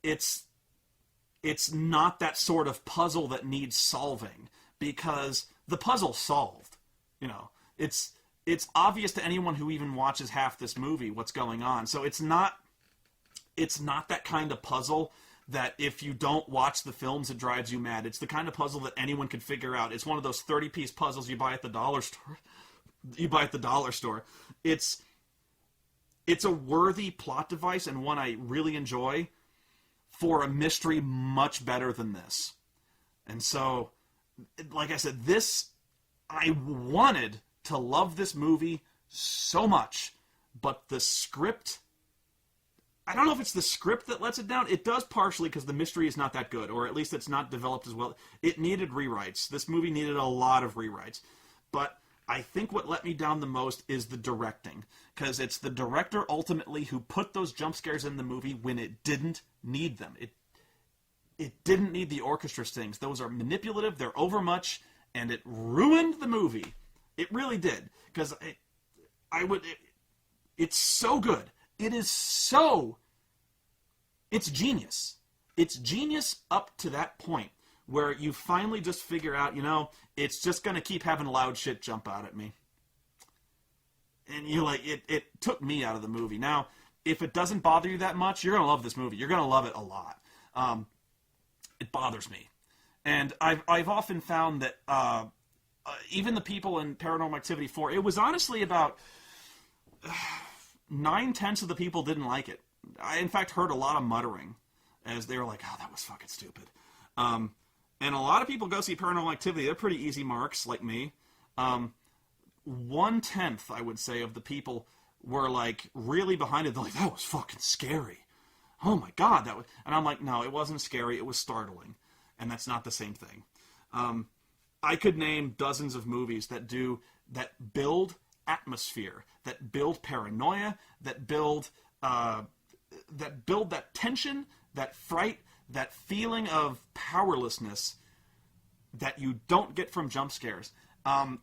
it's not that sort of puzzle that needs solving, because the puzzle's solved. You know, it's obvious to anyone who even watches half this movie what's going on. So it's not that kind of puzzle that if you don't watch the films, it drives you mad. It's the kind of puzzle that anyone could figure out. It's one of those 30-piece puzzles you buy at the dollar store. It's a worthy plot device, and one I really enjoy, for a mystery much better than this. And so, like I said, I wanted to love this movie so much, but the script, I don't know if it's the script that lets it down. It does partially, because the mystery is not that good, or at least it's not developed as well. It needed rewrites. This movie needed a lot of rewrites. But I think what let me down the most is the directing, because it's the director ultimately who put those jump scares in the movie when it didn't need them. It didn't need the orchestra stings. Those are manipulative, they're overmuch, and it ruined the movie. It really did, because it's so good. It's genius. It's genius up to that point where you finally just figure out, it's just going to keep having loud shit jump out at me. And you're like, it took me out of the movie. Now, if it doesn't bother you that much, you're going to love this movie. You're going to love it a lot. It bothers me. And I've often found that even the people in Paranormal Activity 4, it was honestly about 9/10 of the people didn't like it. I, in fact, heard a lot of muttering as they were like, oh, that was fucking stupid. And a lot of people go see Paranormal Activity. They're pretty easy marks, like me. 1/10, I would say, of the people were like really behind it. They're like, that was fucking scary. Oh my God, that was... And I'm like, no, it wasn't scary. It was startling. And that's not the same thing. I could name dozens of movies that build atmosphere, that build paranoia, that build that tension, that fright, that feeling of powerlessness that you don't get from jump scares. And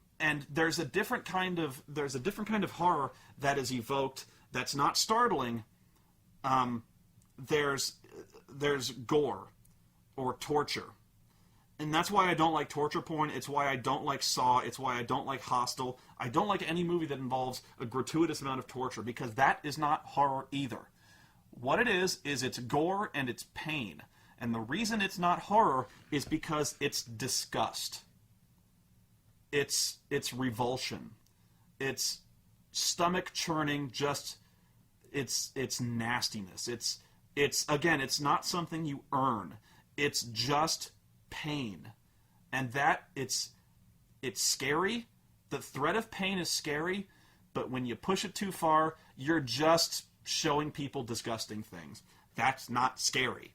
there's a different kind of horror that is evoked that's not startling. There's gore or torture. And that's why I don't like torture porn. It's why I don't like Saw. It's why I don't like Hostel. I don't like any movie that involves a gratuitous amount of torture, because that is not horror either. What it is it's gore and it's pain. And the reason it's not horror is because it's disgust. It's revulsion. It's stomach churning, it's nastiness. It's again, it's not something you earn. It's just pain. And that it's scary. The threat of pain is scary, but when you push it too far, you're just showing people disgusting things. That's not scary.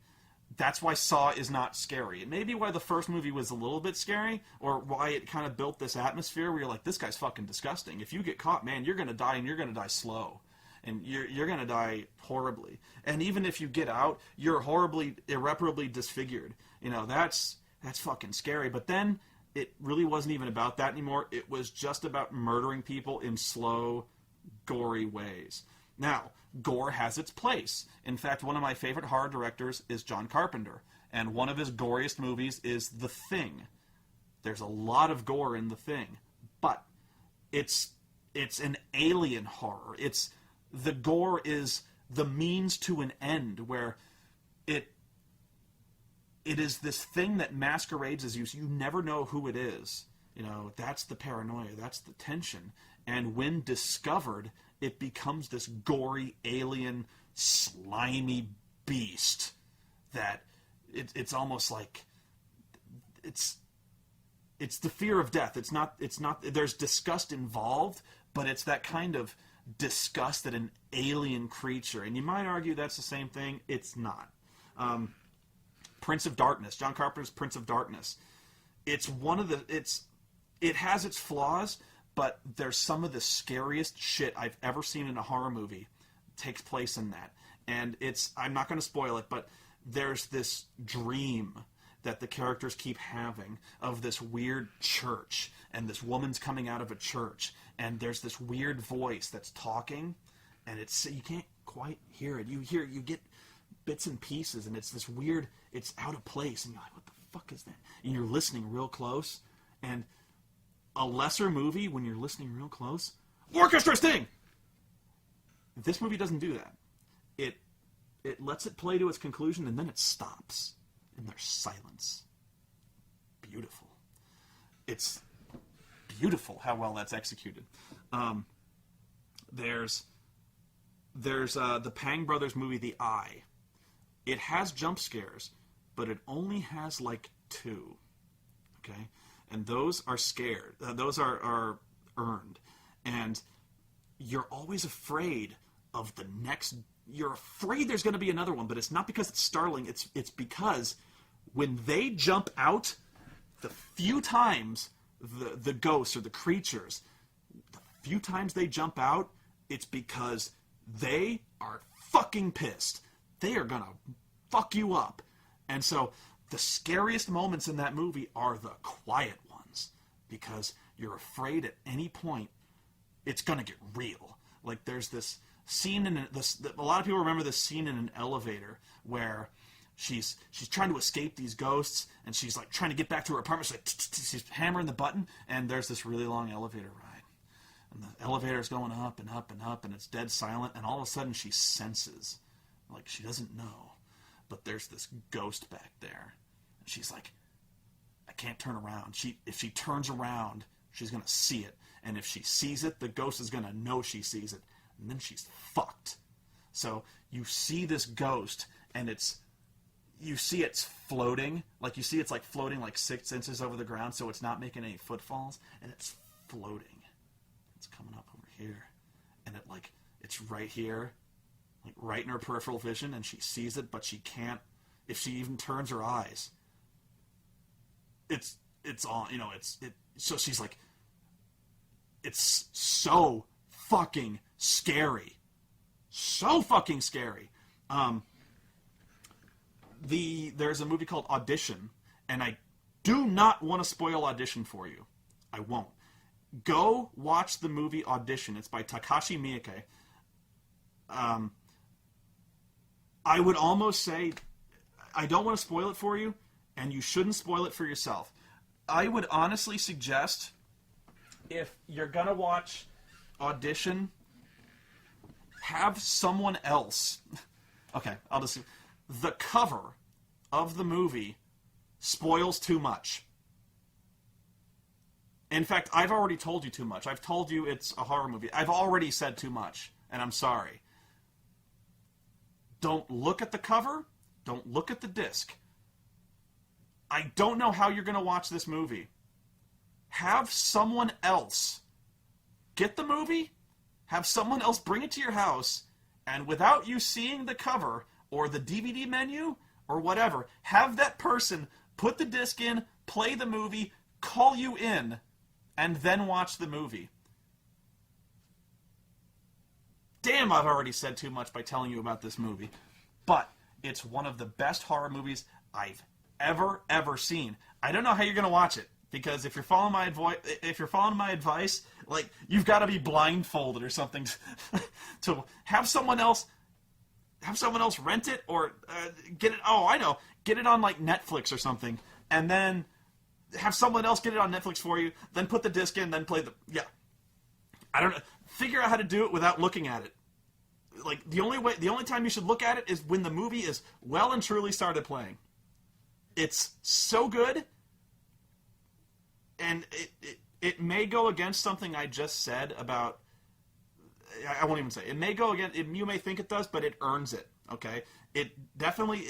That's why Saw is not scary. It may be why the first movie was a little bit scary, or why it kind of built this atmosphere where you're like, this guy's fucking disgusting. If you get caught, man, you're going to die, and you're going to die slow. And you're going to die horribly. And even if you get out, you're horribly, irreparably disfigured. That's fucking scary. But then it really wasn't even about that anymore. It was just about murdering people in slow, gory ways. Now, gore has its place. In fact, one of my favorite horror directors is John Carpenter. And one of his goriest movies is The Thing. There's a lot of gore in The Thing, but it's an alien horror. The gore is the means to an end, where it is this thing that masquerades as you. So you never know who it is. That's the paranoia. That's the tension. And when discovered, it becomes this gory, alien, slimy beast that it's almost like it's the fear of death. It's not. There's disgust involved, but it's that kind of disgust at an alien creature. And you might argue that's the same thing. It's not. Prince of Darkness, John Carpenter's Prince of Darkness. It has its flaws, but there's some of the scariest shit I've ever seen in a horror movie takes place in that. And I'm not going to spoil it, but there's this dream that the characters keep having of this weird church, and this woman's coming out of a church, and there's this weird voice that's talking, and you can't quite hear it. You get bits and pieces, and it's this weird, it's out of place, and you're like, what the fuck is that? And you're listening real close, and a lesser movie, when you're listening real close, orchestra sting! This movie doesn't do that. It lets it play to its conclusion, and then it stops, and there's silence. Beautiful. It's beautiful how well that's executed. There's the Pang Brothers movie, The Eye. It has jump scares, but it only has like 2. Okay? And those are scared. Those are earned. And you're always afraid of the next. You're afraid there's going to be another one, but it's not because it's startling. It's because when they jump out, the few times the ghosts or the creatures, the few times they jump out, it's because they are fucking pissed. They are going to fuck you up. And so the scariest moments in that movie are the quiet ones, because you're afraid at any point it's going to get real. Like there's this scene a lot of people remember this scene in an elevator where she's trying to escape these ghosts, and she's like trying to get back to her apartment. She's hammering the button, and there's this really long elevator ride, and the elevator's going up and up and up, and it's dead silent, and all of a sudden she senses, like she doesn't know, but there's this ghost back there, and she's like, I can't turn around. If she turns around, she's gonna see it, and if she sees it, the ghost is gonna know she sees it, and then she's fucked. So you see this ghost, and you see it's floating, like you see it's like floating like 6 inches over the ground, so it's not making any footfalls, and it's floating. It's coming up over here, and it's right here, like right in her peripheral vision, and she sees it, but she can't, if she even turns her eyes, it's on, so she's like, it's so fucking scary. So fucking scary. There's a movie called Audition, and I do not want to spoil Audition for you. I won't. Go watch the movie Audition. It's by Takashi Miike. I would almost say, I don't want to spoil it for you, and you shouldn't spoil it for yourself. I would honestly suggest, if you're going to watch Audition, have someone else. Okay, I'll just... The cover of the movie spoils too much. In fact, I've already told you too much. I've told you it's a horror movie. I've already said too much, and I'm sorry. Don't look at the cover. Don't look at the disc. I don't know how you're going to watch this movie. Have someone else get the movie, have someone else bring it to your house, and without you seeing the cover or the DVD menu or whatever, have that person put the disc in, play the movie, call you in, and then watch the movie. Damn, I've already said too much by telling you about this movie. But it's one of the best horror movies I've ever seen. I don't know how you're going to watch it, because if you're following my advice, like, you've got to be blindfolded or something to have someone else rent it, or get it. Oh, I know, get it on like Netflix or something, and then have someone else get it on Netflix for you, then put the disc in, then play the... Yeah. I don't know. Figure out how to do it without looking at it. Like, the only time you should look at it is when the movie is well and truly started playing. It's so good, and it may go against something I just said about... I won't even say. It may go against... You may think it does, but it earns it, okay? It definitely...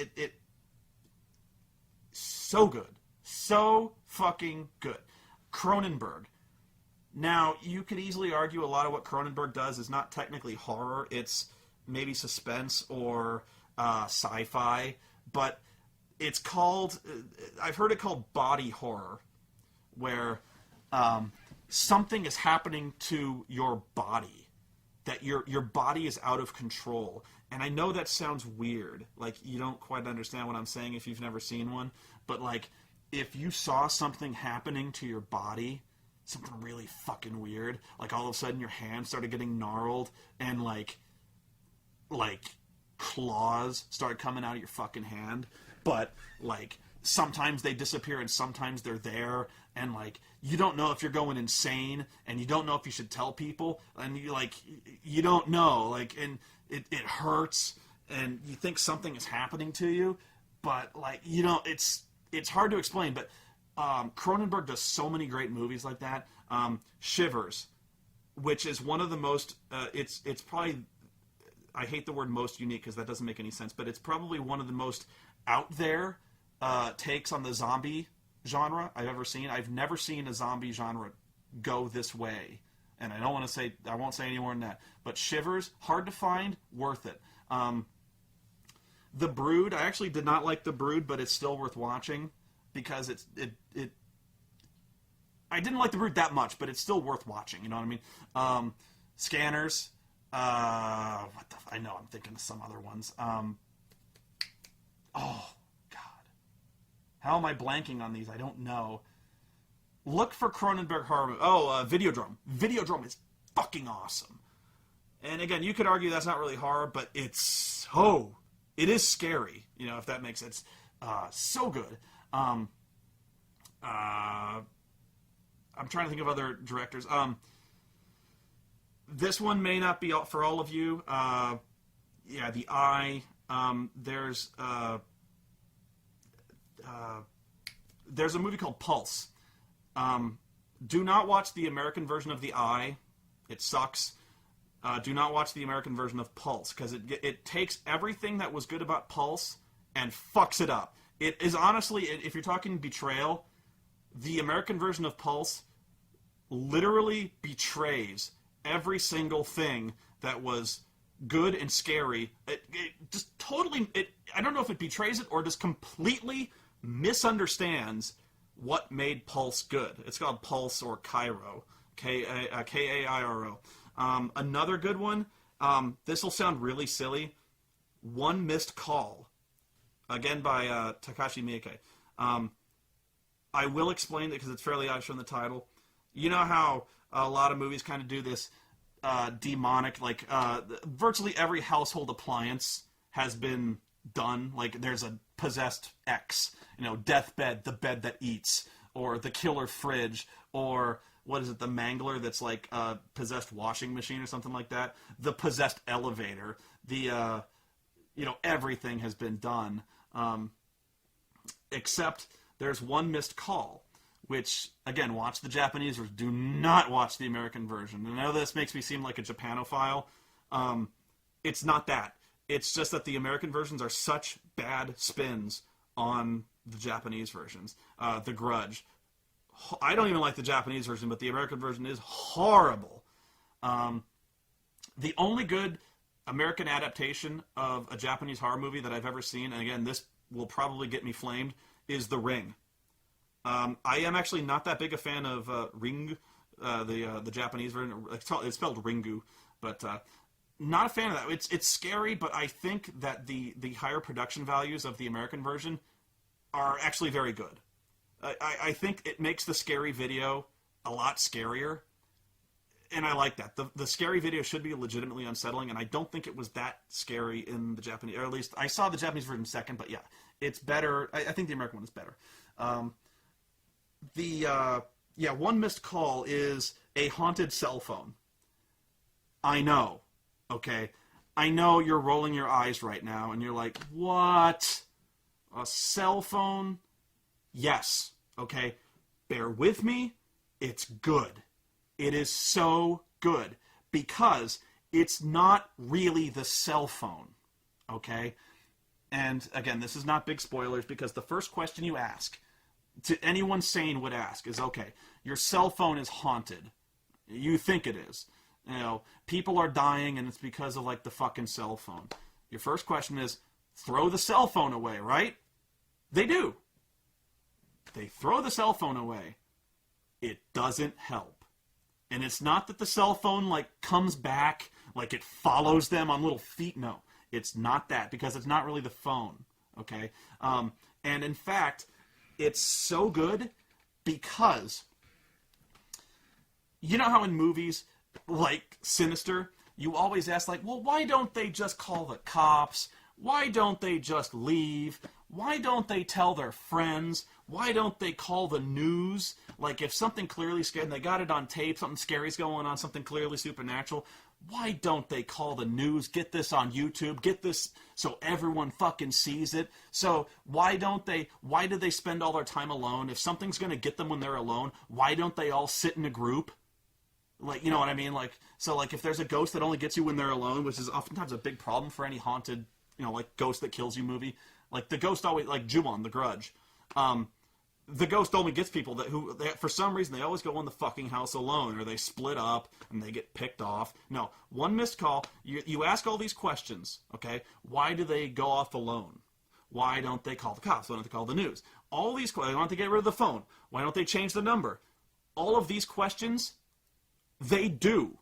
So good. So fucking good. Cronenberg. Now, you could easily argue a lot of what Cronenberg does is not technically horror. It's maybe suspense or sci-fi. But it's called... I've heard it called body horror. Where something is happening to your body. That your body is out of control. And I know that sounds weird. Like, you don't quite understand what I'm saying if you've never seen one. But, like, if you saw something happening to your body, something really fucking weird, like all of a sudden your hand started getting gnarled and, like claws started coming out of your fucking hand, but, like, sometimes they disappear and sometimes they're there, and, like, you don't know if you're going insane, and you don't know if you should tell people, and you don't know, like, and it hurts, and you think something is happening to you, but, like, you know, it's hard to explain, but Cronenberg does so many great movies like that. Shivers, which is one of the most, it's probably, I hate the word most unique because that doesn't make any sense, but it's probably one of the most out there takes on the zombie genre I've ever seen. I've never seen a zombie genre go this way, and I won't say any more than that, but Shivers, hard to find, worth it. The Brood, I actually did not like The Brood, but it's still worth watching because I didn't like The Brood that much, but it's still worth watching, you know what I mean? Scanners, I know I'm thinking of some other ones. Oh, God. How am I blanking on these? I don't know. Look for Cronenberg horror movie. Oh, Videodrome. Videodrome is fucking awesome. And again, you could argue that's not really horror, but it is scary, you know, if that makes sense. So good. I'm trying to think of other directors. This one may not be for all of you. Yeah, The Eye. There's a movie called Pulse. Do not watch the American version of The Eye. It sucks. Do not watch the American version of Pulse, because it takes everything that was good about Pulse and fucks it up. It is honestly, if you're talking betrayal, the American version of Pulse literally betrays every single thing that was good and scary. It just totally, I don't know if it betrays it or just completely misunderstands what made Pulse good. It's called Pulse or Cairo. Kairo. Another good one, this will sound really silly, One Missed Call, again by Takashi Miike. I will explain it because it's fairly obvious from the title. You know how a lot of movies kind of do this demonic, like virtually every household appliance has been done. Like there's a possessed X, you know, deathbed, the bed that eats, or the killer fridge, or what is it, the mangler that's like a possessed washing machine or something like that, the possessed elevator, the, you know, everything has been done, except there's One Missed Call, which, again, watch the Japanese version. Do not watch the American version. I know this makes me seem like a Japanophile. It's not that. It's just that the American versions are such bad spins on the Japanese versions. The Grudge. I don't even like the Japanese version, but the American version is horrible. The only good American adaptation of a Japanese horror movie that I've ever seen, and again, this will probably get me flamed, is The Ring. I am actually not that big a fan of Ringu, the Japanese version. It's spelled Ringu, but not a fan of that. It's scary, but I think that the higher production values of the American version are actually very good. I think it makes the scary video a lot scarier, and I like that. The scary video should be legitimately unsettling, and I don't think it was that scary in the Japanese, or at least I saw the Japanese version second, but yeah, it's better. I think the American one is better. one missed call is a haunted cell phone. I know, okay? I know you're rolling your eyes right now, and you're like, what? A cell phone? Yes, okay? Bear with me. It's good. It is so good because it's not really the cell phone, okay? And again, this is not big spoilers because the first question you ask, to anyone sane would ask, is, okay, your cell phone is haunted. You think it is. You know, people are dying and it's because of, like, the fucking cell phone. Your first question is, throw the cell phone away, right? They do. They throw the cell phone away. It doesn't help. And it's not that the cell phone, like, comes back, like it follows them on little feet. No, it's not that, because it's not really the phone, okay? And in fact, it's so good because, you know how in movies like Sinister, you always ask, like, well, why don't they just call the cops? Why don't they just leave? Why don't they tell their friends? Why don't they call the news? Like, if something clearly scared, and they got it on tape, something scary's going on, something clearly supernatural, why don't they call the news, get this on YouTube, get this so everyone fucking sees it? So why do they spend all their time alone? If something's going to get them when they're alone, why don't they all sit in a group? Like, you know what I mean? Like, so, like, if there's a ghost that only gets you when they're alone, which is oftentimes a big problem for any haunted, you know, like, ghost that kills you movie. Like, the ghost always, like, Ju-on, The Grudge. The ghost only gets people for some reason, they always go in the fucking house alone, or they split up, and they get picked off. No, one missed call, you ask all these questions, okay? Why do they go off alone? Why don't they call the cops? Why don't they call the news? All these questions, why don't they get rid of the phone? Why don't they change the number? All of these questions, they do.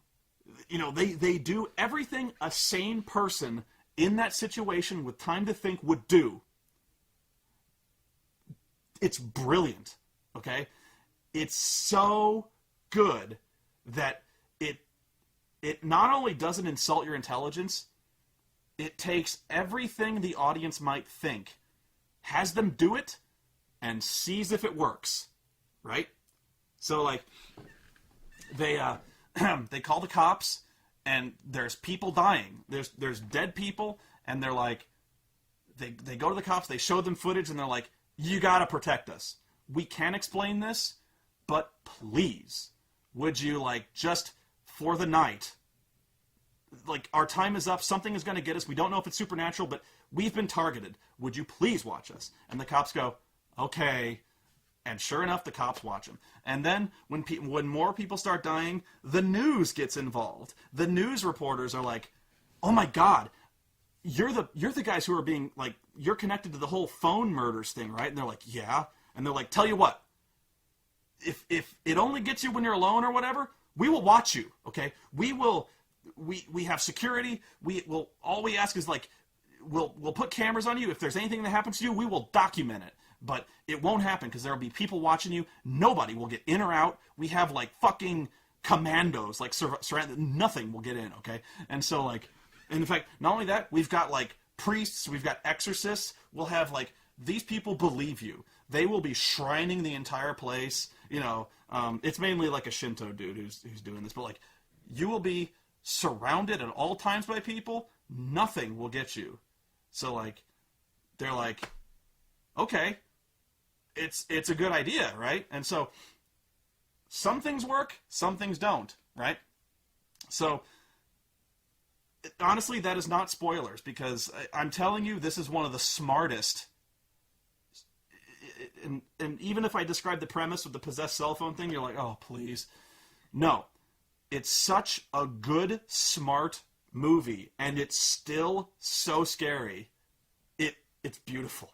You know, they do everything a sane person in that situation with time to think would do. It's brilliant, okay? It's so good that it not only doesn't insult your intelligence, it takes everything the audience might think, has them do it, and sees if it works, right? So, like, they call the cops, and there's people dying. There's dead people, and they're like, they go to the cops, they show them footage, and they're like, you gotta protect us. We can explain this, but please, would you, like, just for the night, like, our time is up, something is gonna get us, we don't know if it's supernatural, but we've been targeted. Would you please watch us? And the cops go, okay. And sure enough, the cops watch them. And then when more people start dying, the news gets involved. The news reporters are like, oh my God, you're the guys who are being, like, you're connected to the whole phone murders thing, right? And they're like, yeah. And they're like, tell you what, if it only gets you when you're alone or whatever, we will watch you, okay? We have security. All we ask is, like, we'll put cameras on you. If there's anything that happens to you, we will document it. But it won't happen because there will be people watching you. Nobody will get in or out. We have, like, fucking commandos, like, nothing will get in, okay? And so, like, and in fact, not only that, we've got, like, priests, we've got exorcists. We'll have, like, these people believe you. They will be shrining the entire place. You know, it's mainly, like, a Shinto dude who's doing this. But, like, you will be surrounded at all times by people. Nothing will get you. So, like, they're like, okay, it's a good idea, right? And so some things work, some things don't, right? So honestly, that is not spoilers, because I'm telling you, this is one of the smartest. And even if I describe the premise of the possessed cell phone thing, you're like, oh, please. No. It's such a good, smart movie, and it's still so scary. It's beautiful.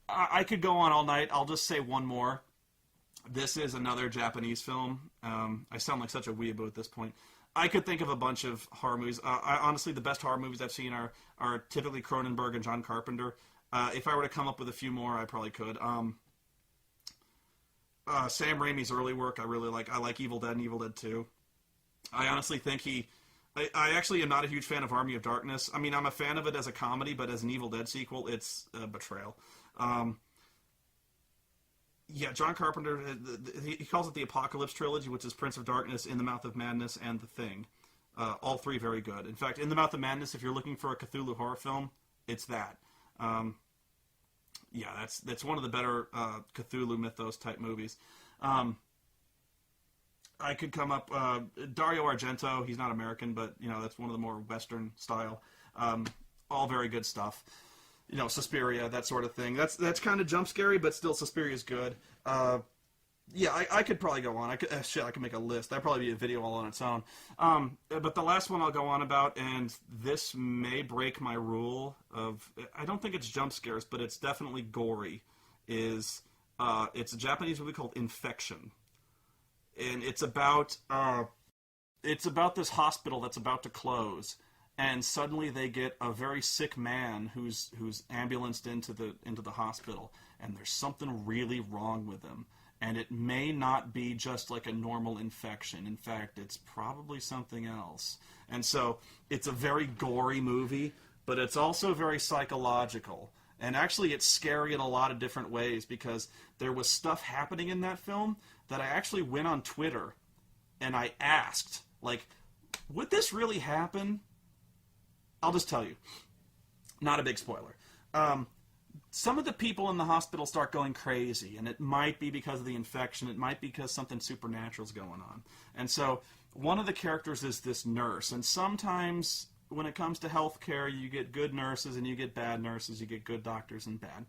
I could go on all night. I'll just say one more. This is another Japanese film. I sound like such a weeaboo at this point. I could think of a bunch of horror movies. Honestly, the best horror movies I've seen are typically Cronenberg and John Carpenter. If I were to come up with a few more, I probably could. Sam Raimi's early work I really like. I like Evil Dead and Evil Dead 2. I honestly think I actually am not a huge fan of Army of Darkness. I mean, I'm a fan of it as a comedy, but as an Evil Dead sequel, it's a betrayal. Yeah, John Carpenter, he calls it the Apocalypse Trilogy, which is Prince of Darkness, In the Mouth of Madness, and The Thing. All three very good. In fact, In the Mouth of Madness, if you're looking for a Cthulhu horror film, it's that. Yeah, that's one of the better Cthulhu mythos type movies. I could come up Dario Argento. He's not American, but that's one of the more Western style. All very good stuff. Suspiria, that sort of thing. That's kind of jump scary, but still Suspiria is good. Yeah, I could probably go on. I could make a list. That'd probably be a video all on its own. But the last one I'll go on about, and this may break my rule of, I don't think it's jump scares, but it's definitely gory, it's a Japanese movie called Infection. And it's about this hospital that's about to close, and suddenly they get a very sick man who's ambulanced into the hospital, and there's something really wrong with him. And it may not be just like a normal infection. In fact, it's probably something else. And so it's a very gory movie, but it's also very psychological. And actually it's scary in a lot of different ways, because there was stuff happening in that film that I actually went on Twitter and I asked, like, would this really happen? I'll just tell you. Not a big spoiler. Some of the people in the hospital start going crazy, and it might be because of the infection. It might be because something supernatural is going on. And so one of the characters is this nurse, and sometimes when it comes to healthcare, you get good nurses and you get bad nurses. You get good doctors and bad.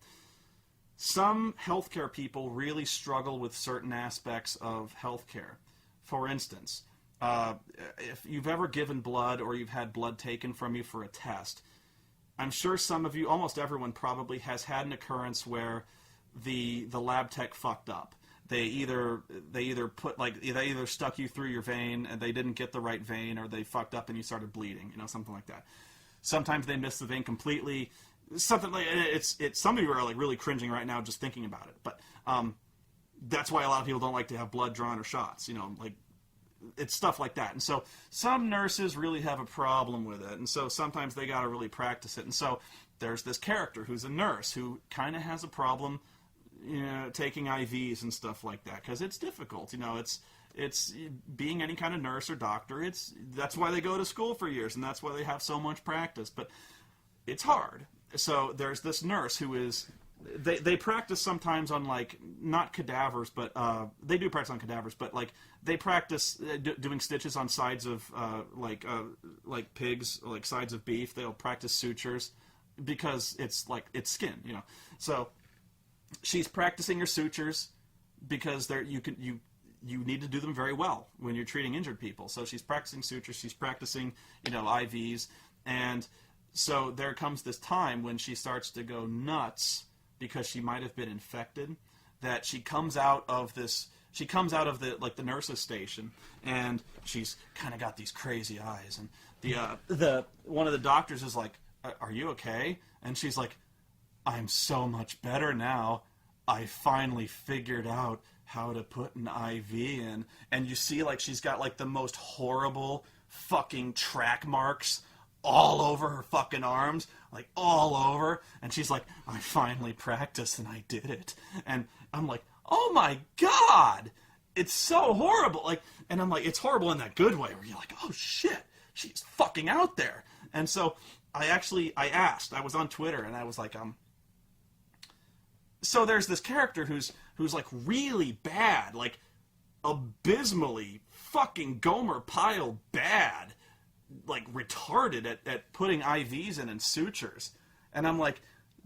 Some healthcare people really struggle with certain aspects of healthcare. For instance, if you've ever given blood or you've had blood taken from you for a test, I'm sure some of you, almost everyone probably, has had an occurrence where the lab tech fucked up. They either stuck you through your vein and they didn't get the right vein, or they fucked up and you started bleeding, something like that. Sometimes they missed the vein completely. Something like it's some of you are like really cringing right now just thinking about it. But that's why a lot of people don't like to have blood drawn or shots. It's stuff like that. And so some nurses really have a problem with it, and so sometimes they got to really practice it. And so there's this character who's a nurse who kind of has a problem, taking IVs and stuff like that, because it's difficult. It's being any kind of nurse or doctor. That's why they go to school for years, and that's why they have so much practice. But it's hard. So there's this nurse who is. They practice sometimes on, like, not cadavers, but they do practice on cadavers, but like they practice doing stitches on sides of like pigs, like sides of beef. They'll practice sutures because it's skin, So she's practicing her sutures because you need to do them very well when you're treating injured people. So she's practicing sutures, she's practicing IVs, and so there comes this time when she starts to go nuts because she might have been infected, that she comes out of the nurse's station, and she's kind of got these crazy eyes, and the one of the doctors is like, "Are you okay?" And she's like, "I'm so much better now. I finally figured out how to put an IV in." And you see, like, she's got like the most horrible fucking track marks all over her fucking arms, like all over, and she's like, "I finally practiced and I did it." And I'm like, "Oh my god, it's so horrible!" Like, and I'm like, it's horrible in that good way where you're like, "Oh shit, she's fucking out there." And so I asked, I was on Twitter and I was like, so there's this character who's like really bad, like abysmally fucking Gomer Pyle bad, like retarded at putting IVs in and sutures. And I'm like,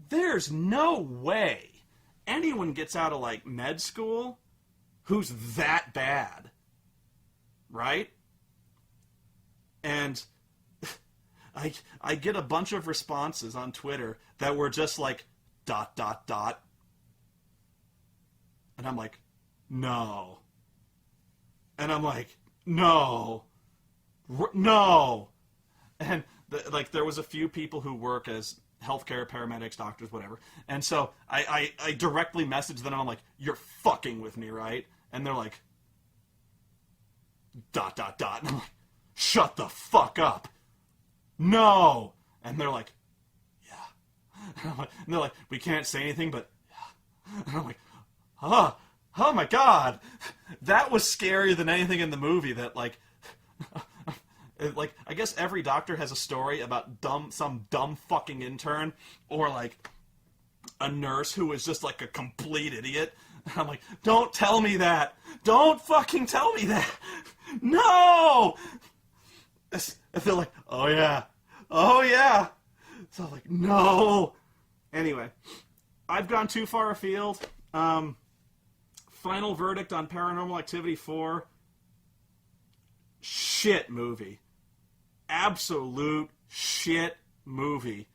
there's no way anyone gets out of like med school who's that bad, right? And I get a bunch of responses on Twitter that were just like ... And I'm like, no. And I'm like, no. No. And there was a few people who work as healthcare, paramedics, doctors, whatever. And so I directly messaged them, and I'm like, "You're fucking with me, right?" And they're like, ... And I'm like, "Shut the fuck up. No." And they're like, "Yeah." And they're like, "We can't say anything, but yeah." And I'm like, Oh my god, that was scarier than anything in the movie. That like, like I guess every doctor has a story about some dumb fucking intern or like a nurse who was just like a complete idiot. I'm like, don't tell me that. Don't fucking tell me that. No. I feel like, oh yeah, oh yeah. So I'm like, no. Anyway, I've gone too far afield. Final verdict on Paranormal Activity 4. Shit movie. Absolute shit movie.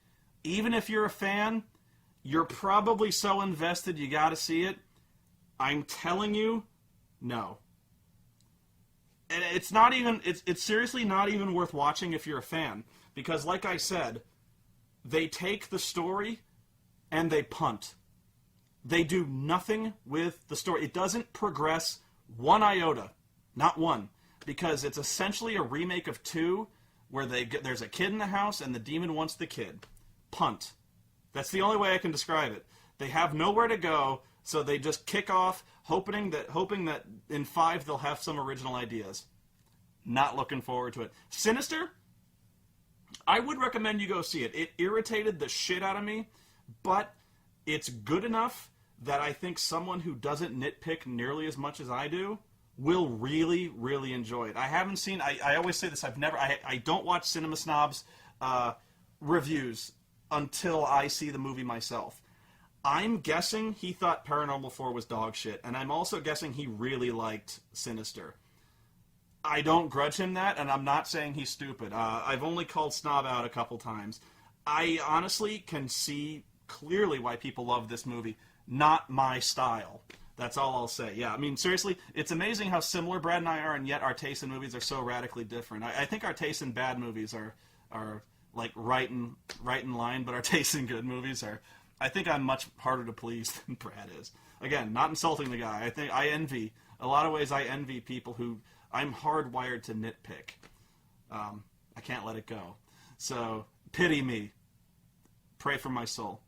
Even if you're a fan, you're probably so invested you gotta see it. I'm telling you, no. And it's not even, it's seriously not even worth watching if you're a fan. Because like I said, they take the story and they punt. They do nothing with the story. It doesn't progress one iota. Not one. Because it's essentially a remake of 2 where there's a kid in the house and the demon wants the kid. Punt. That's the only way I can describe it. They have nowhere to go, so they just kick off, hoping that in 5 they'll have some original ideas. Not looking forward to it. Sinister? I would recommend you go see it. It irritated the shit out of me, but it's good enough that I think someone who doesn't nitpick nearly as much as I do will really, really enjoy it. I haven't seen, I always say this, I don't watch Cinema Snob's reviews until I see the movie myself. I'm guessing he thought Paranormal 4 was dog shit, and I'm also guessing he really liked Sinister. I don't grudge him that, and I'm not saying he's stupid. I've only called Snob out a couple times. I honestly can see clearly why people love this movie. Not my style. That's all I'll say. Yeah, I mean, seriously, it's amazing how similar Brad and I are, and yet our tastes in movies are so radically different. I think our tastes in bad movies are like right in line, but our tastes in good movies are... I think I'm much harder to please than Brad is. Again, not insulting the guy. I think I envy... A lot of ways I envy people who... I'm hardwired to nitpick. I can't let it go. So, pity me. Pray for my soul.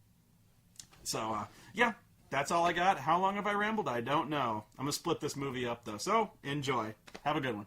So, yeah, that's all I got. How long have I rambled? I don't know. I'm going to split this movie up, though. So, enjoy. Have a good one.